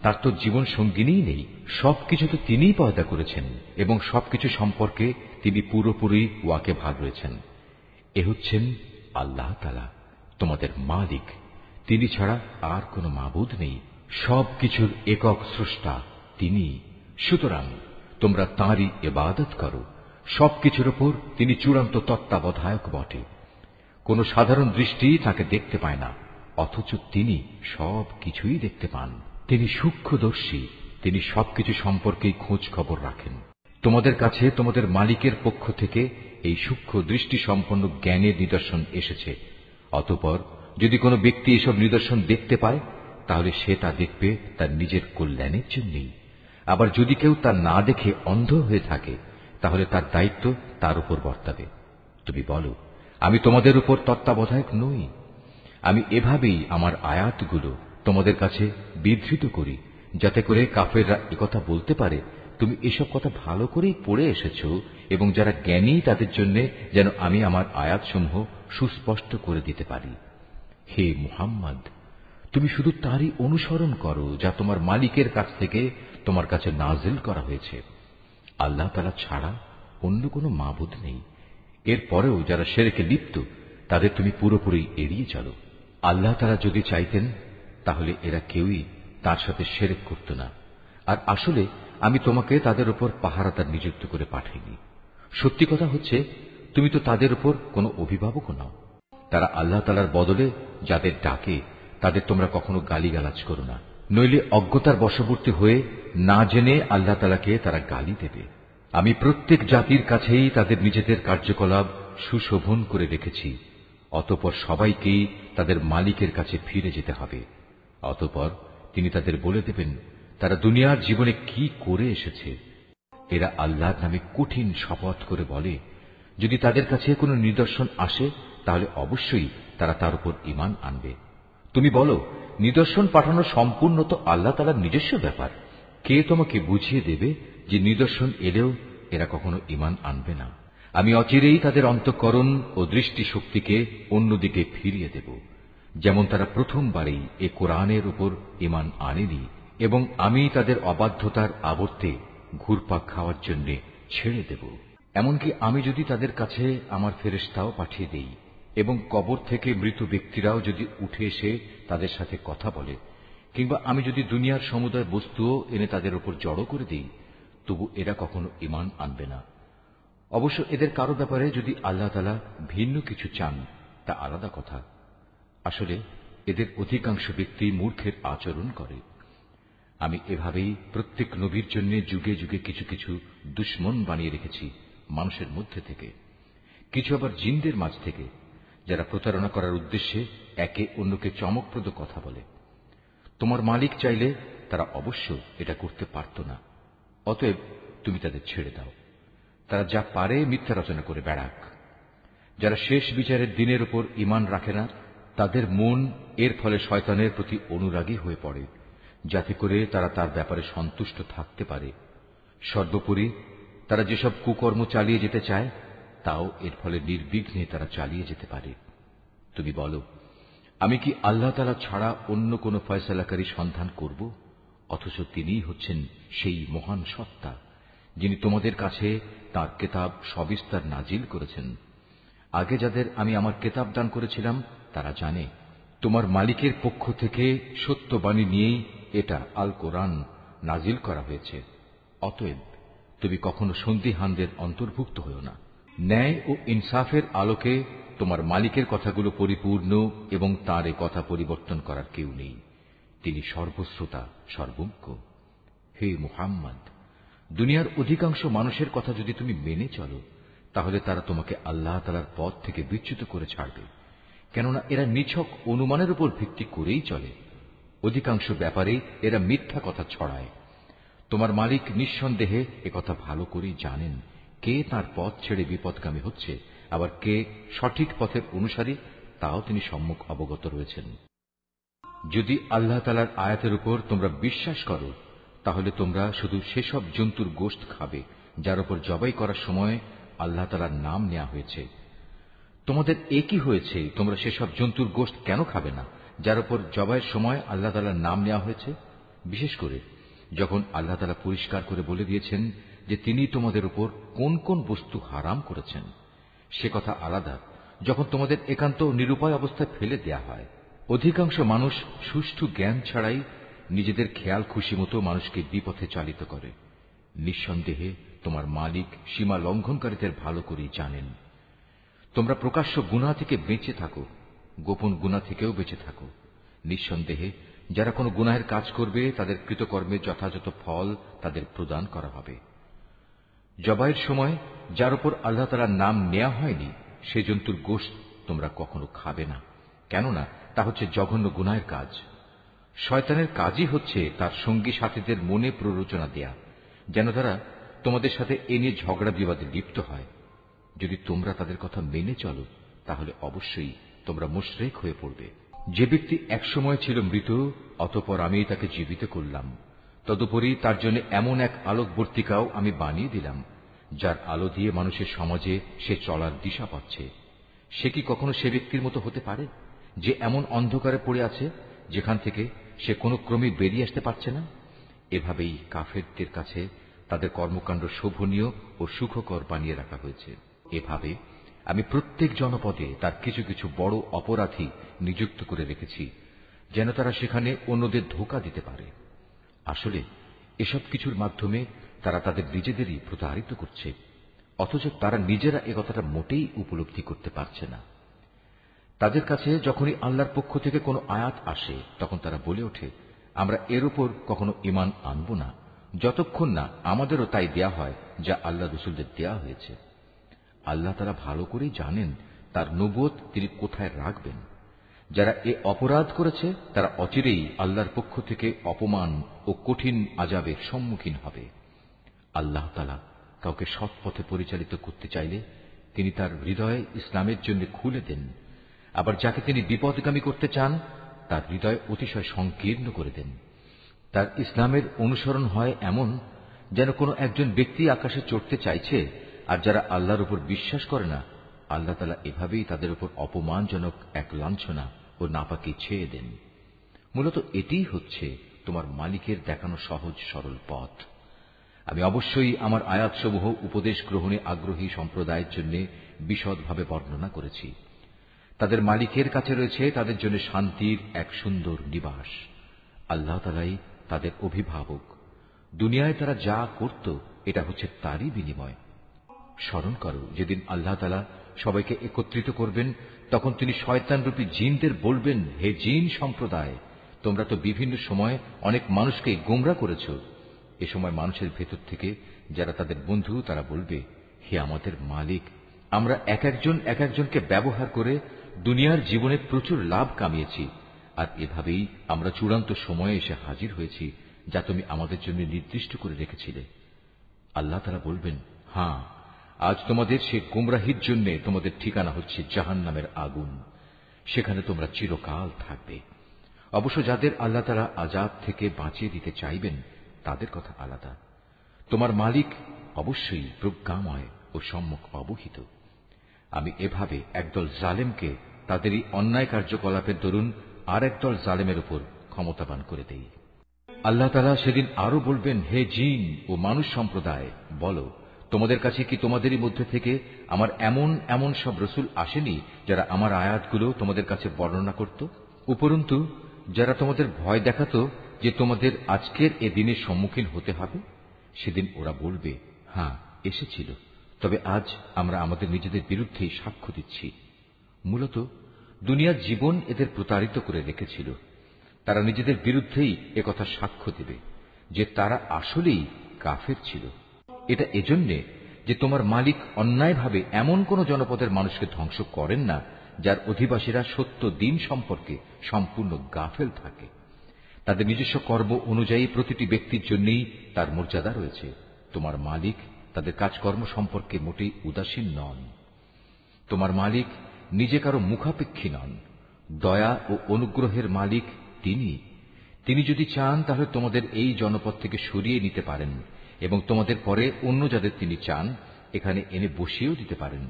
তার তো জীবন সঙ্গিনী নেই। সবকিছু তো তিনিই পয়দা করেছেন, এবং সবকিছু সম্পর্কে তিনি পুরোপুরি ওয়াকিবহাল রয়েছেন। এ হচ্ছেন আল্লাহ তাআলা, তোমাদের মালিক। তিনি ছাড়া আর কোনো মাবুদ নেই। সবকিছুর একক স্রষ্টা তিনি। সুতরাং তোমরা তাঁরই ইবাদত করো। সবকিছুর উপর তিনি চূড়ান্ত তত্ত্বাবধায়ক বটে। কোন সাধারণ দৃষ্টি তাকে দেখতে পায় না, অথচ তিনি সবকিছুই দেখতে পান। তিনি সূক্ষ্মদর্শী, তিনি সবকিছু সম্পর্কেই খোঁজ খবর রাখেন। তোমাদের কাছে তোমাদের মালিকের পক্ষ থেকে এই সূক্ষ্ম দৃষ্টি সম্পন্ন জ্ঞানের নিদর্শন এসেছে। অতঃপর যদি কোনো ব্যক্তি এসব নিদর্শন দেখতে পায়, তাহলে সে তা দেখবে তার নিজের কল্যাণের জন্যই। আবার যদি কেউ তা না দেখে অন্ধ হয়ে থাকে, তাহলে তার দায়িত্ব তার উপর বর্তাবে। তুমি বলো, আমি তোমাদের উপর তত্ত্বাবধায়ক নই? আমি এভাবেই আমার আয়াতগুলো তোমাদের কাছে বিধৃত করি, যাতে করে কাফেররা একথা বলতে পারে তুমি এসব কথা ভালো করেই পড়ে এসেছ, এবং যারা জ্ঞানী তাদের জন্য যেন আমি আমার আয়াতসমূহ সুস্পষ্ট করে দিতে পারি। হে মুহাম্মদ, তুমি শুধু তারই অনুসরণ করো যা তোমার মালিকের কাছ থেকে তোমার কাছে নাজিল করা হয়েছে। আল্লাহ তাআলা ছাড়া অন্য কোনো মাবুদ নেই। এরপরেও যারা শিরকে লিপ্ত, তাদের তুমি পুরোপুরি এড়িয়ে চলো। আল্লাহ তাআলা যদি চাইতেন তাহলে এরা কেউই তার সাথে শিরক করত না। আর আসলে আমি তোমাকে তাদের উপর পাহারাদার নিযুক্ত করে পাঠাইনি। সত্যি কথা হচ্ছে, তুমি তো তাদের উপর কোনো অভিভাবকও নাও। তারা আল্লাহ তাআলার বদলে যাদের ডাকে তাদের তোমরা কখনো গালিগালাজ করো না, নইলে অজ্ঞতার বশবর্তী হয়ে না জেনে আল্লাহ তাআলাকে তারা গালি দেবে। আমি প্রত্যেক জাতির কাছেই তাদের নিজেদের কার্যকলাপ সুশোভন করে রেখেছি। অতঃপর সবাইকেই তাদের মালিকের কাছে ফিরে যেতে হবে। অতঃপর তিনি তাদের বলে দেবেন তারা দুনিয়ার জীবনে কি করে এসেছে। এরা আল্লাহর নামে কঠিন শপথ করে বলে, যদি তাদের কাছে কোনো নিদর্শন আসে তাহলে অবশ্যই তারা তার উপর ঈমান আনবে। তুমি বলো, নিদর্শন পাঠানো সম্পূর্ণ তো আল্লাহ তাআলার নিজস্ব ব্যাপার। কে তোমাকে বুঝিয়ে দেবে যে নিদর্শন এলেও এরা কখনো ঈমান আনবে না? আমি অচিরেই তাদের অন্তঃকরণ ও দৃষ্টিশক্তিকে অন্যদিকে ফিরিয়ে দেব। যেমন তারা প্রথমবারেই এ কোরআনের উপর ঈমান আনেনি এবং আমি তাদের অবাধ্যতার আবর্তে ঘুরপাক খাওয়ার জন্য ছেড়ে দেব। এমনকি আমি যদি তাদের কাছে আমার ফেরেশতাও পাঠিয়ে দেই এবং কবর থেকে মৃত ব্যক্তিরাও যদি উঠে এসে তাদের সাথে কথা বলে, কিংবা আমি যদি দুনিয়ার সমুদয় বস্তুও এনে তাদের উপর জড়ো করে দিই, তবু এরা কখনো ঈমান আনবে না। অবশ্য এদের কারো ব্যাপারে যদি আল্লাহ তাআলা ভিন্ন কিছু চান তা আলাদা কথা। আসলে এদের অধিকাংশ ব্যক্তি মূর্খের আচরণ করে। আমি এভাবেই প্রত্যেক নবীর জন্য যুগে যুগে কিছু কিছু দুশমন বানিয়ে রেখেছি মানুষের মধ্যে থেকে, কিছু আবার জিনদের মাঝ থেকে, যারা প্রতারণা করার উদ্দেশ্যে একে অন্যকে চমকপ্রদ কথা বলে। তোমার মালিক চাইলে তারা অবশ্য এটা করতে পারত না। অতএব তুমি তাদের ছেড়ে দাও, তারা যা পারে মিথ্যা রচনা করে বেড়াক। যারা শেষ বিচারের দিনের উপর ঈমান রাখে না, তাদের মন এর ফলে শয়তানের প্রতি অনুরাগী হয়ে পড়ে, যাতে করে তারা তার ব্যাপারে সন্তুষ্ট থাকতে পারে। সর্বোপরি তারা যেসব কুকর্ম চালিয়ে যেতে চায় তাও এর ফলে নির্বিঘ্নে তারা চালিয়ে যেতে পারে। তুমি বলো, আমি কি আল্লাহ তাআলা ছাড়া অন্য কোন ফয়সালাকারী সন্ধান করব? অথচ তিনিই হচ্ছেন সেই মহান সত্তা, যিনি তোমাদের কাছে তাঁর কেতাব সবিস্তার নাজিল করেছেন। আগে যাদের আমি আমার কেতাব দান করেছিলাম তারা জানে তোমার মালিকের পক্ষ থেকে সত্যবাণী নিয়েই এটা আল কোরআন নাজিল করা হয়েছে। অতএব তুমি কখনো সন্দিহানদের অন্তর্ভুক্ত হও না। ন্যায় ও ইনসাফের আলোকে তোমার মালিকের কথাগুলো পরিপূর্ণ এবং তাঁর এ কথা পরিবর্তন করার কেউ নেই। তিনি সর্বশ্রোতা সর্বজ্ঞ। হে মুহাম্মদ, দুনিয়ার অধিকাংশ মানুষের কথা যদি তুমি মেনে চলো, তাহলে তারা তোমাকে আল্লাহ তাআলার পথ থেকে বিচ্যুত করে ছাড়বে, কেননা এরা নিছক অনুমানের উপর ভিত্তি করেই চলে। অধিকাংশ ব্যাপারে এরা মিথ্যা কথা ছড়ায়। তোমার মালিক নিঃসন্দেহে একথা ভালো করেই জানেন কে তার পথ ছেড়ে বিপদগামী হচ্ছে, আবার কে সঠিক পথের অনুসারী তাও তিনি সম্মুখ অবগত রয়েছেন। যদি আল্লাহ তাআলার আয়াতের উপর তোমরা বিশ্বাস করো, তাহলে তোমরা শুধু সেসব জন্তুর গোশত খাবে যার উপর জবাই করার সময় আল্লাহ তাআলার নাম নেওয়া হয়েছে। তোমাদের একই হয়েছে, তোমরা সেসব জন্তুর গোশত কেন খাবে না যার উপর জবাইয়ের সময় আল্লাহ তাআলার নাম নেওয়া হয়েছে? বিশেষ করে যখন আল্লাহ তাআলা পরিষ্কার করে বলে দিয়েছেন যে তিনি তোমাদের উপর কোন কোন বস্তু হারাম করেছেন। সে কথা আলাদা যখন তোমাদের একান্ত নিরুপায় অবস্থায় ফেলে দেয়া হয়। অধিকাংশ মানুষ সুষ্ঠু জ্ঞান ছাড়াই নিজেদের খেয়াল খুশি মতো মানুষকে বিপথে চালিত করে। নিঃসন্দেহে তোমার মালিক সীমা লঙ্ঘনকারীদের ভালো করেই জানেন। তোমরা প্রকাশ্য গুনাহ থেকে বেঁচে থাকো, গোপন গুনাহ থেকেও বেঁচে থাকো। নিঃসন্দেহে যারা কোনো গুনাহের কাজ করবে তাদের কৃতকর্মের যথাযথ ফল তাদের প্রদান করা হবে। জবাইয়ের সময় যার উপর আল্লাহ তাআলার নাম নেওয়া হয়নি সে জন্তুর গোশত তোমরা কখনো খাবে না, কেননা তা হচ্ছে জঘন্য গুনাহের কাজ। শয়তানের কাজই হচ্ছে তার সঙ্গী সাথীদের মনে প্ররোচনা দেয়া, যেন তারা তোমাদের সাথে এ নিয়ে ঝগড়া বিবাদে লিপ্ত হয়। যদি তোমরা তাদের কথা মেনে চলো, তাহলে অবশ্যই তোমরা মুশরিক হয়ে পড়বে। যে ব্যক্তি একসময় ছিল মৃত, অতঃপর আমি তাকে জীবিত করলাম, তদুপরি তার জন্য এমন এক আলোকবর্তিকাও আমি বানিয়ে দিলাম যার আলো দিয়ে মানুষের সমাজে সে চলার দিশা পাচ্ছে। সে কি কখনো সে ব্যক্তির মতো হতে পারে যে এমন অন্ধকারে পড়ে আছে যেখান থেকে সে কোনো ক্রমে বেরিয়ে আসতে পারছে না? এভাবেই কাফেরদের কাছে তাদের কর্মকাণ্ড শোভনীয় ও সুখকর বানিয়ে রাখা হয়েছে। এভাবে আমি প্রত্যেক জনপদে তার কিছু কিছু বড় অপরাধী নিযুক্ত করে রেখেছি, যেন তারা সেখানে অন্যদের ধোঁকা দিতে পারে। আসলে এসব কিছুর মাধ্যমে তারা তাদের নিজেদেরই প্রতারিত করছে, অথচ তারা নিজেরা এ কথাটা মোটেই উপলব্ধি করতে পারছে না। তাদের কাছে যখনই আল্লাহর পক্ষ থেকে কোনো আয়াত আসে তখন তারা বলে ওঠে, আমরা এর উপর কখনো ঈমান আনব না যতক্ষণ না আমাদেরও তাই দেয়া হয় যা আল্লাহ রাসূলদের দেয়া হয়েছে। আল্লাহ তাআলা ভালো করেই জানেন তার নবুয়ত তিনি কোথায় রাখবেন। যারা এ অপরাধ করেছে তারা অচিরেই আল্লাহর পক্ষ থেকে অপমান ও কঠিন আযাবের সম্মুখীন হবে। আল্লাহ তাআলা কাউকে সৎ পথে পরিচালিত করতে চাইলে তিনি তার হৃদয় ইসলামের জন্য খুলে দেন, আবার যাকে তিনি বিপদগামী করতে চান তার হৃদয় অতিশয় সংকীর্ণ করে দেন। তার ইসলামের অনুসরণ হয় এমন যেন কোনো একজন ব্যক্তি আকাশে চড়তে চাইছে, আর যারা আল্লাহর উপর বিশ্বাস করে না আল্লাহ তাআলা এভাবেই তাদের উপর অপমানজনক এক লাঞ্ছনা ও নাপাকি ছেয়ে দেন। মূলত এটিই হচ্ছে তোমার মালিকের দেখানো সহজ সরল পথ। আমি অবশ্যই আমার আয়াতসমূহ উপদেশ গ্রহণে আগ্রহী সম্প্রদায়ের জন্য বিশদভাবে বর্ণনা করেছি। তাদের মালিকের কাছে রয়েছে তাদের জন্য শান্তির এক সুন্দর নিবাস। আল্লাহ তাআলাই তাদের অভিভাবক। দুনিয়ায় তারা যা করত এটা হচ্ছে তারই বিনিময়। স্মরণ করো যেদিন আল্লাহ তাআলা সবাইকে একত্রিত করবেন, তখন তিনি শয়তানরূপী জিনদের বলবেন, হে জিন সম্প্রদায়, তোমরা তো বিভিন্ন সময় অনেক মানুষকে গোমরা করেছ। এ সময় মানুষের ভেতর থেকে যারা তাদের বন্ধু তারা বলবে, হে আমাদের মালিক, আমরা এক একজনকে ব্যবহার করে দুনিয়ার জীবনে প্রচুর লাভ কামিয়েছি, আর এভাবেই আমরা চূড়ান্ত সময়ে এসে হাজির হয়েছি যা তুমি আমাদের জন্য নির্দিষ্ট করে রেখেছিলে। আল্লাহ তাআলা বলবেন, হ্যাঁ, আজ তোমাদের সে গুমরাহির জন্য তোমাদের ঠিকানা হচ্ছে জাহান্নামের আগুন, সেখানে তোমরা চিরকাল থাকবে। অবশ্য যাদের আল্লাহ তাআলা আযাব থেকে বাঁচিয়ে দিতে চাইবেন তাদের কথা আলাদা। তোমার মালিক অবশ্যই প্রজ্ঞাময় ও সম্যক অবহিত। আমি এভাবে একদল জালেমকে তাদেরই অন্যায় কার্যকলাপের দরুন আর একদল জালেমের উপর ক্ষমতাবান করে দেই। আল্লাহ তাআলা সেদিন আরো বলবেন, হে জিন ও মানুষ সম্প্রদায়, বলো, তোমাদের কাছে কি তোমাদেরই মধ্যে থেকে আমার এমন এমন সব রসুল আসেনি যারা আমার আয়াতগুলো তোমাদের কাছে বর্ণনা করত? উপরন্তু যারা তোমাদের ভয় দেখাত যে তোমাদের আজকের এ দিনের সম্মুখীন হতে হবে? সেদিন ওরা বলবে, হ্যাঁ, এসেছিল, তবে আজ আমরা আমাদের নিজেদের বিরুদ্ধেই সাক্ষ্য দিচ্ছি। মূলত দুনিয়ার জীবন এদের প্রতারিত করে রেখেছিল। তারা নিজেদের বিরুদ্ধেই একথা সাক্ষ্য দেবে যে তারা আসলেই কাফের ছিল। এটা এজন্যে যে তোমার মালিক অন্যায়ভাবে এমন কোন জনপদের মানুষকে ধ্বংস করেন না যার অধিবাসীরা সত্য দিন সম্পর্কে সম্পূর্ণ গাফেল থাকে। তাদের নিজস্ব কর্ম অনুযায়ী প্রতিটি ব্যক্তির জন্যই তার মর্যাদা রয়েছে। তোমার মালিক তাদের কাজকর্ম সম্পর্কে মোটেই উদাসীন নন। তোমার মালিক নিজে কারো মুখাপেক্ষী নন। দয়া ও অনুগ্রহের মালিক তিনি যদি চান তাহলে তোমাদের এই জনপদ থেকে সরিয়ে নিতে পারেন এবং তোমাদের পরে অন্য যাদের তিনি চান এখানে এনে বসিয়েও দিতে পারেন,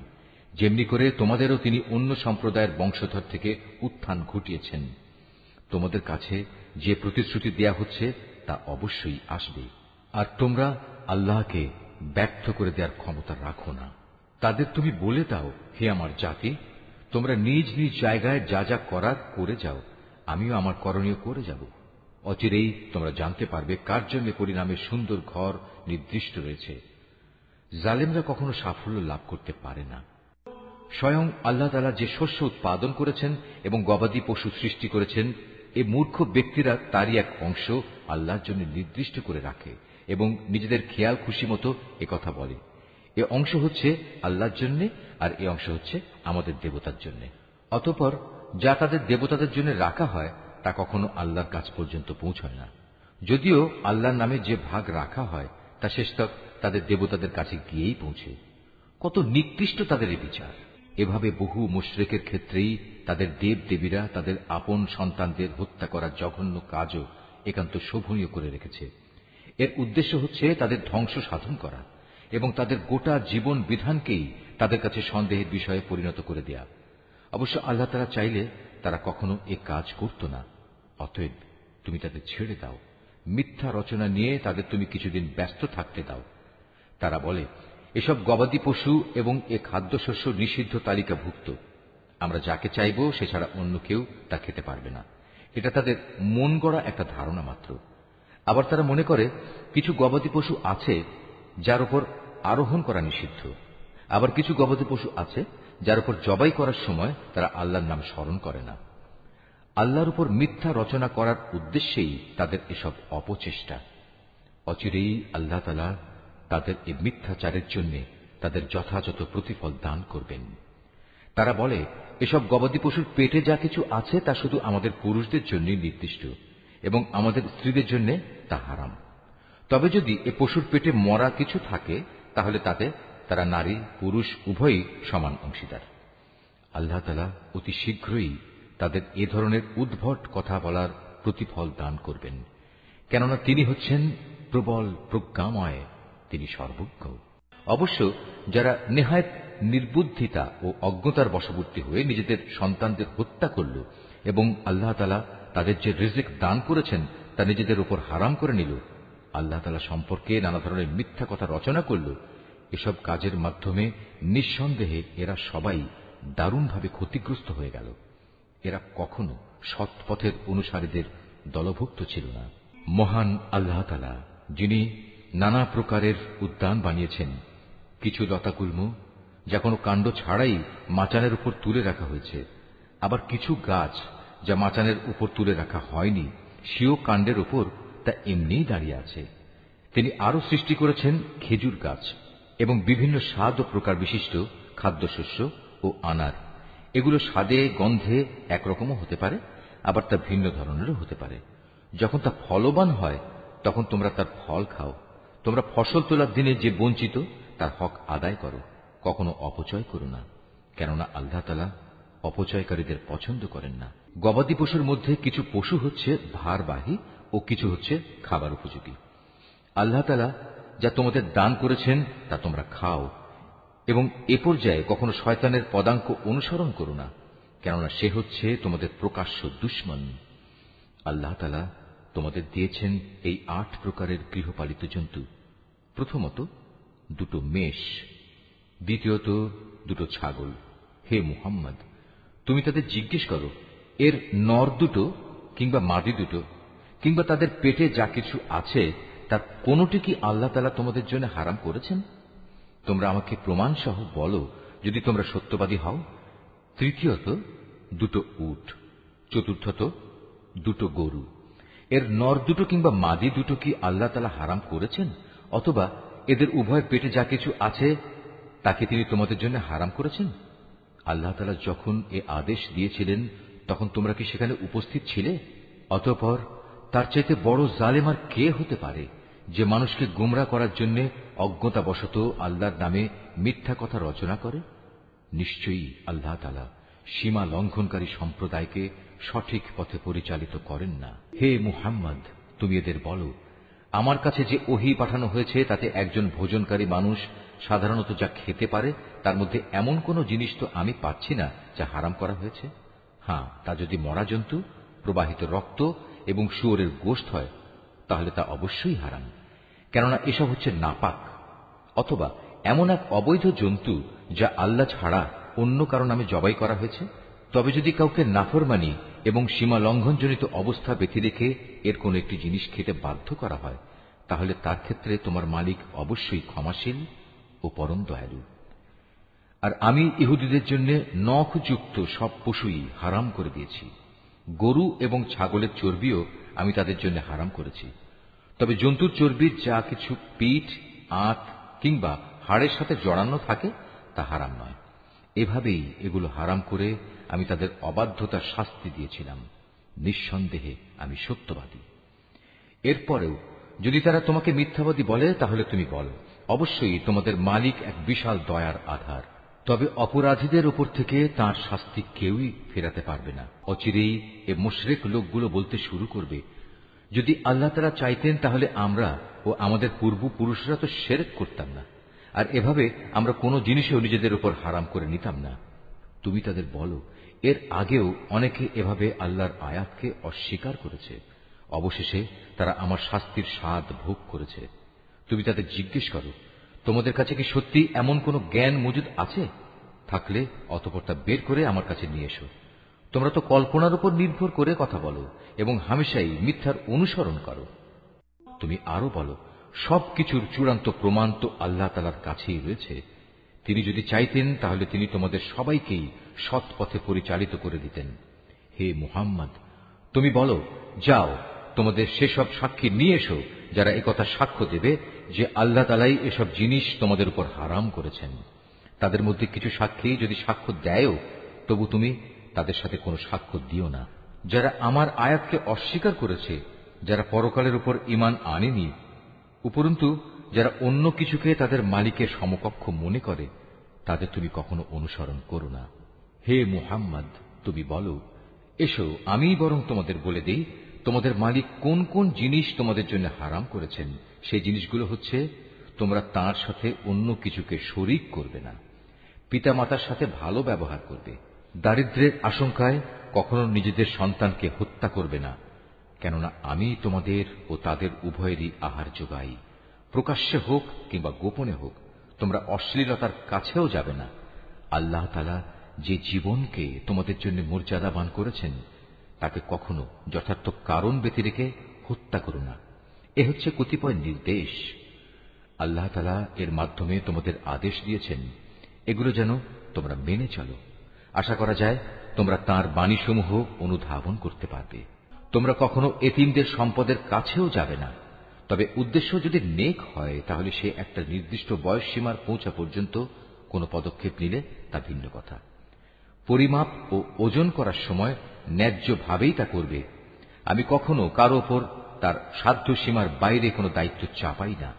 যেমনি করে তোমাদেরও তিনি অন্য সম্প্রদায়ের বংশধর থেকে উত্থান ঘটিয়েছেন। তোমাদের কাছে যে প্রতিশ্রুতি দেয়া হচ্ছে তা অবশ্যই আসবে, আর তোমরা আল্লাহকে ব্যর্থ করে দেওয়ার ক্ষমতা রাখো না। তাদের তুমি বলে দাও, হে আমার জাতি, তোমরা নিজ নিজ জায়গায় যা যা করার করে যাও, আমিও আমার করণীয় করে যাব। অচিরেই তোমরা জানতে পারবে কার জন্য পরিণামে সুন্দর ঘর নির্দিষ্ট রয়েছে। জালেমরা কখনো সাফল্য লাভ করতে পারে না। স্বয়ং আল্লাহ তাআলা যে শস্য উৎপাদন করেছেন এবং গবাদি পশু সৃষ্টি করেছেন, এ মূর্খ ব্যক্তিরা তারই এক অংশ আল্লাহর জন্য নির্দিষ্ট করে রাখে এবং নিজেদের খেয়াল খুশি মতো একথা বলে, এ অংশ হচ্ছে আল্লাহর জন্য আর এ অংশ হচ্ছে আমাদের দেবতার জন্য। অতঃপর যা তাদের দেবতাদের জন্য রাখা হয় তা কখনো আল্লাহর কাছ পর্যন্ত পৌঁছায় না। যদিও আল্লাহর নামে যে ভাগ রাখা হয় তা শেষতক তাদের দেবতাদের কাছে গিয়েই পৌঁছে। কত নিকৃষ্ট তাদের এই বিচার! এভাবে বহু মুশরিকের ক্ষেত্রেই তাদের দেব দেবীরা তাদের আপন সন্তানদের হত্যা করার জঘন্য কাজও একান্ত শোভনীয় করে রেখেছে। এর উদ্দেশ্য হচ্ছে তাদের ধ্বংস সাধন করা এবং তাদের গোটা জীবন বিধানকেই তাদের কাছে সন্দেহের বিষয়ে পরিণত করে দেয়া। অবশ্য আল্লাহ তাআলা চাইলে তারা কখনো এ কাজ করত না। অতএব তুমি তাদের ছেড়ে দাও, মিথ্যা রচনা নিয়ে তাদের তুমি কিছুদিন ব্যস্ত থাকতে দাও। তারা বলে, এসব গবাদি পশু এবং এ খাদ্যশস্য নিষিদ্ধ তালিকাভুক্ত, আমরা যাকে চাইব সে ছাড়া অন্য কেউ তা খেতে পারবে না। এটা তাদের মন গড়া একটা ধারণা মাত্র। আবার তারা মনে করে কিছু গবাদি পশু আছে যার উপর আরোহণ করা নিষিদ্ধ, আবার কিছু গবাদি পশু আছে যার উপর জবাই করার সময় তারা আল্লাহর নাম স্মরণ করে না। আল্লাহর উপর মিথ্যা রচনা করার উদ্দেশ্যেই তাদের এসব অপচেষ্টা। অচিরেই আল্লাহ তাআলা তাদের এই মিথ্যাচারের জন্য তাদের যথাযথ প্রতিফল দান করবেন। তারা বলে, এসব গবাদি পশুর পেটে যা কিছু আছে তা শুধু আমাদের পুরুষদের জন্যই নির্দিষ্ট এবং আমাদের স্ত্রীদের জন্য তা হারাম। তবে যদি এ পশুর পেটে মরা কিছু থাকে তাহলে তাতে তারা নারী পুরুষ উভয়ই সমান অংশীদার। আল্লাহ তাআলা অতি শীঘ্রই তাদের এ ধরনের উদ্ভট কথা বলার প্রতিফল দান করবেন, কেননা তিনি হচ্ছেন প্রবল প্রজ্ঞাময়, তিনি সর্বজ্ঞ। অবশ্য যারা নেহায়েত নির্বুদ্ধিতা ও অজ্ঞতার বশবর্তী হয়ে নিজেদের সন্তানদের হত্যা করল, এবং আল্লাহ তাআলা তাদের যে রিজিক দান করেছেন তা নিজেদের উপর হারাম করে নিল, আল্লাহ তাআলা সম্পর্কে নানা ধরনের মিথ্যা কথা রচনা করল, এসব কাজের মাধ্যমে নিঃসন্দেহে এরা সবাই দারুণভাবে ক্ষতিগ্রস্ত হয়ে গেল। এরা কখনো সৎ পথের অনুসারীদের দলভুক্ত ছিল না। মহান আল্লাহ তাআলা, যিনি নানা প্রকারের উদ্যান বানিয়েছেন, কিছু লতাগুল্ম যা কোনো কাণ্ড ছাড়াই মাচানের উপর তুলে রাখা হয়েছে, আবার কিছু গাছ যা মাচানের উপর তুলে রাখা হয়নি, সেও কাণ্ডের উপর তা এমনিই দাঁড়িয়ে আছে। তিনি আরো সৃষ্টি করেছেন খেজুর গাছ এবং বিভিন্ন স্বাদ ও প্রকার বিশিষ্ট খাদ্যশস্য ও আনার। এগুলো স্বাদে গন্ধে একরকমও হতে পারে, আবার তা ভিন্ন ধরনেরও হতে পারে। যখন তা ফলবান হয় তখন তোমরা তার ফল খাও। তোমরা ফসল তোলার দিনে যে বঞ্চিত তার হক আদায় করো, কখনো অপচয় করো না, কেননা আল্লাহ তাআলা অপচয়কারীদের পছন্দ করেন না। গবাদি পশুর মধ্যে কিছু পশু হচ্ছে ভারবাহী ও কিছু হচ্ছে খাবার উপযোগী। আল্লাহ তাআলা যা তোমাদের দান করেছেন তা তোমরা খাও, এবং এ পর্যায়ে কখনো শয়তানের পদাঙ্ক অনুসরণ করো না, কেননা সে হচ্ছে তোমাদের প্রকাশ্য দুশমন। আল্লাহ তাআলা তোমাদের দিয়েছেন এই 8 প্রকারের গৃহপালিত জন্তু। প্রথমত 2 মেষ, দ্বিতীয়ত 2 ছাগল। হে মুহাম্মদ, তুমি তাদের জিজ্ঞেস করো, এর নর 2 কিংবা মাদি 2 কিংবা তাদের পেটে যা কিছু আছে তার কোনটি কি আল্লাহ তাআলা তোমাদের জন্য হারাম করেছেন? তোমরা আমাকে প্রমাণ সহ বলো যদি তোমরা সত্যবাদী হও। তৃতীয়ত 2 উট, চতুর্থত 2 গরু। এর নর 2 কিংবা মাদি 2 কি আল্লাহ তাআলা হারাম করেছেন, অথবা এদের উভয়ের পেটে যা কিছু আছে তাকে তিনি তোমাদের জন্য হারাম করেছেন? আল্লাহ তাআলা যখন এ আদেশ দিয়েছিলেন তখন তোমরা কি সেখানে উপস্থিত ছিলে? অতঃপর তার চাইতে বড় জালেম আর কে হতে পারে, যে মানুষকে গোমরা করার জন্য অজ্ঞতাবশত আল্লাহর নামে মিথ্যা কথা রচনা করে? নিশ্চয়ই আল্লাহ তাআলা সীমা লঙ্ঘনকারী সম্প্রদায়কে সঠিক পথে পরিচালিত করেন না। হে মুহাম্মদ, তুমি এদের বলো, আমার কাছে যে ওহী পাঠানো হয়েছে তাতে একজন ভোজনকারী মানুষ সাধারণত যা খেতে পারে তার মধ্যে এমন কোন জিনিস তো আমি পাচ্ছি না যা হারাম করা হয়েছে। হ্যাঁ, তা যদি মরা জন্তু, প্রবাহিত রক্ত এবং শুয়োরের গোশত হয় তাহলে তা অবশ্যই হারাম, কেননা এসব হচ্ছে নাপাক। অথবা এমন এক অবৈধ জন্তু যা আল্লাহ ছাড়া অন্য কারো নামে জবাই করা হয়েছে, তবে যদি কাউকে নাফরমানি এবং সীমা লঙ্ঘনজনিত অবস্থা বেঁধে রেখে এর কোন একটি জিনিস খেতে বাধ্য করা হয়, তাহলে তার ক্ষেত্রে তোমার মালিক অবশ্যই ক্ষমাশীল ও পরম দয়ালু। আর আমি ইহুদিদের জন্য নখযুক্ত সব পশুই হারাম করে দিয়েছি। গরু এবং ছাগলের চর্বিও আমি তাদের জন্য হারাম করেছি। তবে জন্তুর চর্বির যা কিছু পিঠ, আঁত কিংবা হাড়ের সাথে জড়ানো থাকে তা হারাম নয়। এভাবেই এগুলো হারাম করে আমি তাদের অবাধ্যতার শাস্তি দিয়েছিলাম। নিঃসন্দেহে আমি সত্যবাদী। এরপরেও যদি তারা তোমাকে মিথ্যাবাদী বলে তাহলে তুমি বলো, অবশ্যই তোমাদের মালিক এক বিশাল দয়ার আধার। তবে অপরাধীদের উপর থেকে তাঁর শাস্তি কেউই ফেরাতে পারবে না। অচিরেই এ মুশরিক লোকগুলো বলতে শুরু করবে, যদি আল্লাহ তাআলা চাইতেন তাহলে আমরা ও আমাদের পূর্বপুরুষরা তো শিরক করতাম না, আর এভাবে আমরা কোনো জিনিসও নিজেদের উপর হারাম করে নিতাম না। তুমি তাদের বলো, এর আগেও অনেকে এভাবে আল্লাহর আয়াতকে অস্বীকার করেছে, অবশেষে তারা আমার শাস্তির স্বাদ ভোগ করেছে। তুমি তাদের জিজ্ঞেস করো, তোমাদের কাছে কি সত্যি এমন কোন জ্ঞান মজুদ আছে? থাকলে অতঃপর তা বের করে আমার কাছে নিয়ে এসো। তোমরা তো কল্পনার উপর নির্ভর করে কথা বলো এবং হামেশাই মিথ্যার অনুসরণ করো। তুমি আরো বলো, সবকিছুর চূড়ান্ত প্রমাণ তো আল্লাহ তাআলার কাছেই রয়েছে। তিনি যদি চাইতেন তাহলে তিনি তোমাদের সবাইকেই সৎ পথে পরিচালিত করে দিতেন। হে মুহাম্মদ, তুমি বলো, যাও তোমাদের সেসব সাক্ষী নিয়ে এসো যারা একথা সাক্ষ্য দেবে যে আল্লাহ তাআলাই এসব জিনিস তোমাদের উপর হারাম করেছেন। তাদের মধ্যে কিছু সাক্ষী যদি সাক্ষ্য দেয়ও তবু তুমি তাদের সাথে কোনো সাক্ষ্য দিও না। যারা আমার আয়াতকে অস্বীকার করেছে, যারা পরকালের উপর ঈমান আনেনি, উপরন্তু যারা অন্য কিছুকে তাদের মালিকের সমকক্ষ মনে করে, তাদের তুমি কখনো অনুসরণ করো না। হে মুহাম্মদ, তুমি বলো, এসো আমি বরং তোমাদের বলে দেই তোমাদের মালিক কোন কোন জিনিস তোমাদের জন্য হারাম করেছেন। সেই জিনিসগুলো হচ্ছে, তোমরা তাঁর সাথে অন্য কিছুকে শরীক করবে না, পিতামাতার সাথে ভালো ব্যবহার করবে, দারিদ্র্যের আশঙ্কায় কখনো নিজেদের সন্তানকে হত্যা করবে না, কেননা আমি তোমাদের ও তাদের উভয়েরই আহার যোগাই। প্রকাশ্যে হোক কিংবা গোপনে হোক, তোমরা অশ্লীলতার কাছেও যাবে না। আল্লাহ তাআলা যে জীবনকে তোমাদের জন্য মর্যাদাবান করেছেন, তাকে কখনো যথার্থ কারণ ব্যতি রেখে হত্যা করো না। এ হচ্ছে কতিপয় নির্দেশ। আল্লাহ তাআলা এর মাধ্যমে তোমাদের আদেশ দিয়েছেন, এগুলো যেন তোমরা মেনে চলো। আশা করা যায় তোমরা তাঁর বাণীসমূহ অনুধাবন করতে পারবে। তোমরা কখনো এতিমদের সম্পদের কাছেও যাবে না। তবে উদ্দেশ্য যদি নেক হয়, তাহলে সে একটা নির্দিষ্ট বয়স সীমার পৌঁছা পর্যন্ত কোনো পদক্ষেপ নিলে তা ভিন্ন কথা। পরিমাপ ও ওজন করার সময় ন্যায্যভাবেই তা করবে। আমি কখনো কারো ওপর তার সাধ্য সীমার বাইরে কোনো দায়িত্ব চাপাই না।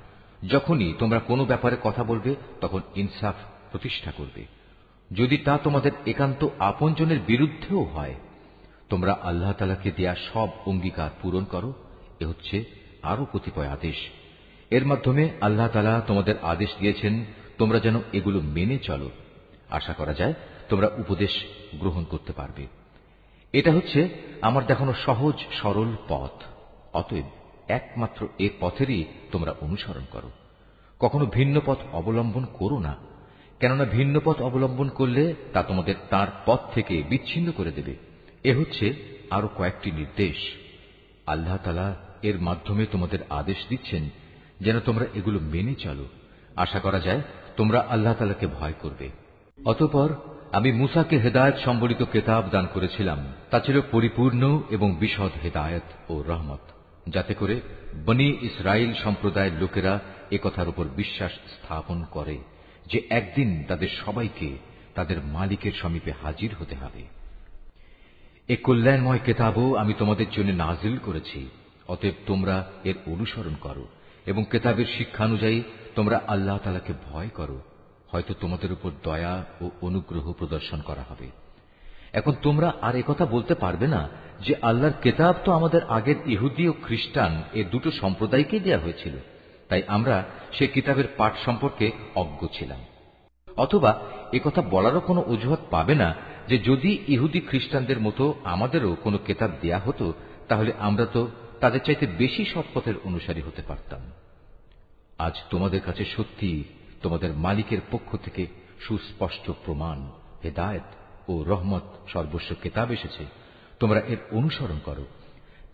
যখনই তোমরা কোনো ব্যাপারে কথা বলবে, তখন ইনসাফ প্রতিষ্ঠা করবে, যদি তা তোমাদের একান্ত আপনজনের বিরুদ্ধেও হয়। তোমরা আল্লাহ তাআলাকে দেয়া সব অঙ্গীকার পূরণ করো। এ হচ্ছে আরো কতিপয় আদেশ। এর মাধ্যমে আল্লাহ তাআলা তোমাদের আদেশ দিয়েছেন তোমরা যেন এগুলো মেনে চলো। আশা করা যায় তোমরা উপদেশ গ্রহণ করতে পারবে। এটা হচ্ছে আমার দেখানো সহজ সরল পথ। অতএব একমাত্র এ পথেরই তোমরা অনুসরণ করো। কখনো ভিন্ন পথ অবলম্বন করো না, কেননা ভিন্ন পথ অবলম্বন করলে তা তোমাদের তার পথ থেকে বিচ্ছিন্ন করে দেবে। এ হচ্ছে আরো কয়েকটি নির্দেশ। আল্লাহ তাআলা এর মাধ্যমে তোমাদের আদেশ দিচ্ছেন যেন তোমরা এগুলো মেনে চলো। আশা করা যায় তোমরা আল্লাহ তাআলাকে ভয় করবে। অতঃপর আমি মূসাকে হেদায়েত সম্বলিত কিতাব দান করেছিলাম। তা ছিল পরিপূর্ণ এবং বিশদ হেদায়েত ও রহমত, যাতে করে বনী ইসরাইল সম্প্রদায়ের লোকেরা একথার উপর বিশ্বাস স্থাপন করে যে একদিন তাদের সবাইকে তাদের মালিকের সমীপে হাজির হতে হবে। এ কল্যাণময় কিতাবও আমি তোমাদের জন্য নাজিল করেছি। অতএব তোমরা এর অনুসরণ করো এবং কিতাবের শিক্ষানুযায়ী তোমরা আল্লাহ তাআলাকে ভয় করো। হয়তো তোমাদের উপর দয়া ও অনুগ্রহ প্রদর্শন করা হবে। এখন তোমরা আর একথা বলতে পারবে না যে আল্লাহর কিতাব তো আমাদের আগের ইহুদি ও খ্রিস্টান এ দুটো সম্প্রদায়কে দেয়া হয়েছিল, তাই আমরা সে কিতাবের পাঠ সম্পর্কে অজ্ঞ ছিলাম। অথবা একথা বলারও কোনো অজুহাত পাবে না যে যদি ইহুদি খ্রিস্টানদের মতো আমাদেরও কোনো কিতাব দেয়া হতো, তাহলে আমরা তো তাদের চাইতে বেশি সৎপথের অনুসারী হতে পারতাম। আজ তোমাদের কাছে সত্যি তোমাদের মালিকের পক্ষ থেকে সুস্পষ্ট প্রমাণ, হেদায়েত ও রহমত সর্বস্ব কিতাব এসেছে। তোমরা এর অনুসরণ করো।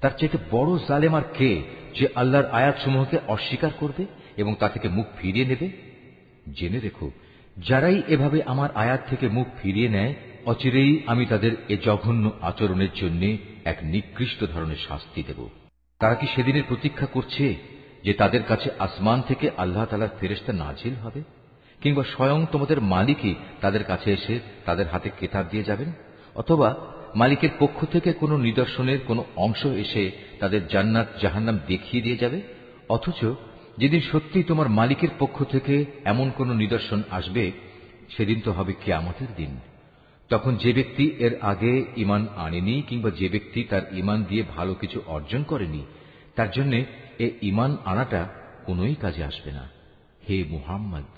তার চাইতে বড় জালেম আর কে, যে আল্লাহর আয়াতসমূহকে অস্বীকার করবে এবং তা থেকে মুখ ফিরিয়ে নেবে? জেনে রেখো, যারাই এভাবে আমার আয়াত থেকে মুখ ফিরিয়ে নেয়, অচিরেই আমি তাদের এ জঘন্য আচরণের জন্য এক নিকৃষ্ট ধরনের শাস্তি দেব। তারা কি সেদিনের প্রতীক্ষা করছে যে তাদের কাছে আসমান থেকে আল্লাহ তাআলার ফেরেশতা নাজিল হবে, কিংবা স্বয়ং তোমাদের মালিকই তাদের কাছে এসে তাদের হাতে কিতাব দিয়ে যাবেন, অথবা মালিকের পক্ষ থেকে কোনো নিদর্শনের কোনো অংশ এসে তাদের জান্নাত জাহান্নাম দেখিয়ে দিয়ে যাবে? অথচ যেদিন সত্যি তোমার মালিকের পক্ষ থেকে এমন কোন নিদর্শন আসবে, সেদিন তো হবে কিয়ামতের দিন। তখন যে ব্যক্তি এর আগে ঈমান আনেনি কিংবা যে ব্যক্তি তার ঈমান দিয়ে ভালো কিছু অর্জন করেনি, তার জন্য এ ঈমান আনাটা কোনোই কাজে আসবে না। হে মুহাম্মদ,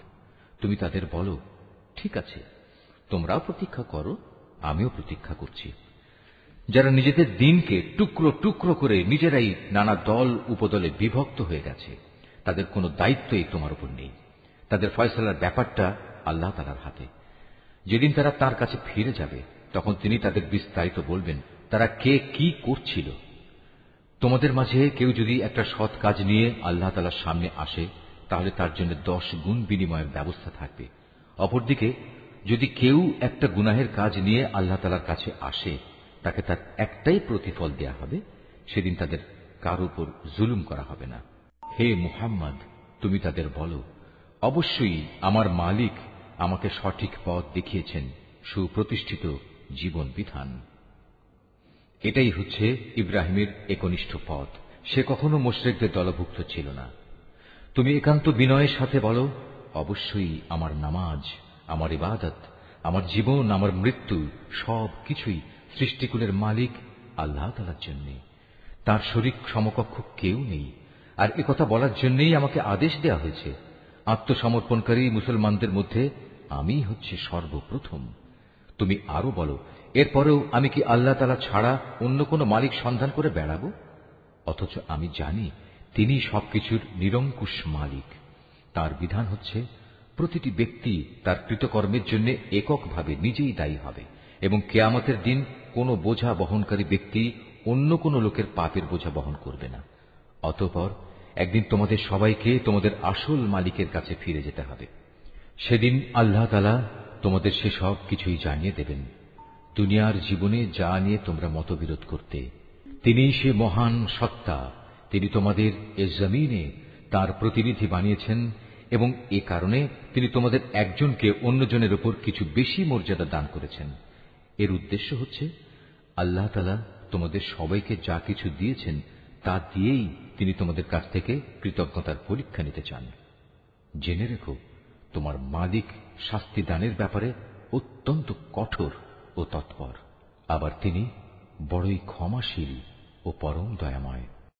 তুমি তাদের বলো, ঠিক আছে, তোমরাও প্রতীক্ষা করো, আমিও প্রতীক্ষা করছি। যারা নিজেদের দিনকে টুকরো টুকরো করে নিজেরাই নানা দল উপদলে বিভক্ত হয়ে গেছে, তাদের কোনো দায়িত্বই তোমার উপর নেই। তাদের ফয়সালার ব্যাপারটা আল্লাহ তাআলার হাতে। যেদিন তারা তার কাছে ফিরে যাবে, তখন তিনি তাদের বিস্তারিত বলবেন তারা কে কি করছিল। তোমাদের মাঝে কেউ যদি একটা সৎ কাজ নিয়ে আল্লাহ তাআলার সামনে আসে, তাহলে তার জন্য 10 গুণ বিনিময়ের ব্যবস্থা থাকবে। অপরদিকে যদি কেউ একটা গুনাহের কাজ নিয়ে আল্লাহ তাআলার কাছে আসে, তাকে তার একটাই প্রতিফল দেয়া হবে। সেদিন তাদের কারো উপর জুলুম করা হবে না। হে মুহাম্মদ, তুমি তাদের বলো, অবশ্যই আমার মালিক আমাকে সঠিক পথ দেখিয়েছেন, সুপ্রতিষ্ঠিত জীবন বিধান। এটাই হচ্ছে ইব্রাহিমের একনিষ্ঠ পথ। সে কখনো মুশরিকদের দলভুক্ত ছিল না। তুমি একান্ত বিনয়ের সাথে বলো, অবশ্যই আমার নামাজ, আমার ইবাদত, আমার জীবন, আমার মৃত্যু সব কিছুই সৃষ্টিকুলের মালিক আল্লাহ তাআলার জন্য। তার শরীক সমকক্ষ কেউ নেই। আর একথা বলার জন্যই আমাকে আদেশ দেয়া হয়েছে। আত্মসমর্পণকারী মুসলমানদের মধ্যে আমি হচ্ছে সর্বপ্রথম। তুমি আরো বলো, এরপরেও আমি কি আল্লাহ তাআলা ছাড়া অন্য কোন মালিক সন্ধান করে বেড়াবো? অথচ আমি জানি তিনি সবকিছুর নিরঙ্কুশ মালিক। তার বিধান হচ্ছে প্রতিটি ব্যক্তি তার কৃতকর্মের জন্য এককভাবে নিজেই দায়ী হবে এবং কিয়ামতের দিন কোন বোঝা বহনকারী ব্যক্তি অন্য কোন লোকের পাপের বোঝা বহন করবে না। অতঃপর একদিন তোমাদের সবাইকে তোমাদের আসল মালিকের কাছে ফিরে যেতে হবে। সেদিন আল্লাহ তাআলা তোমাদের সে সব কিছুই জানিয়ে দেবেন। দুনিয়ার জীবনে যা নিয়ে তোমরা মতবিরোধ করতে, তিনিই সে মহান সত্তা। তিনি তোমাদের এ জমিনে তার প্রতিনিধি বানিয়েছেন এবং এ কারণে তিনি তোমাদের একজনকে অন্যজনের উপর কিছু বেশি মর্যাদা দান করেছেন। এর উদ্দেশ্য হচ্ছে আল্লাহ তাআলা তোমাদের সবাইকে যা কিছু দিয়েছেন তা দিয়েই তিনি তোমাদের কাছ থেকে কৃতজ্ঞতার পরীক্ষা নিতে চান। জেনে রেখো, তোমার মালিক শাস্তি দানের ব্যাপারে অত্যন্ত কঠোর ও তৎপর। আবার তিনি বড়ই ক্ষমাশীল ও পরম দয়াময়।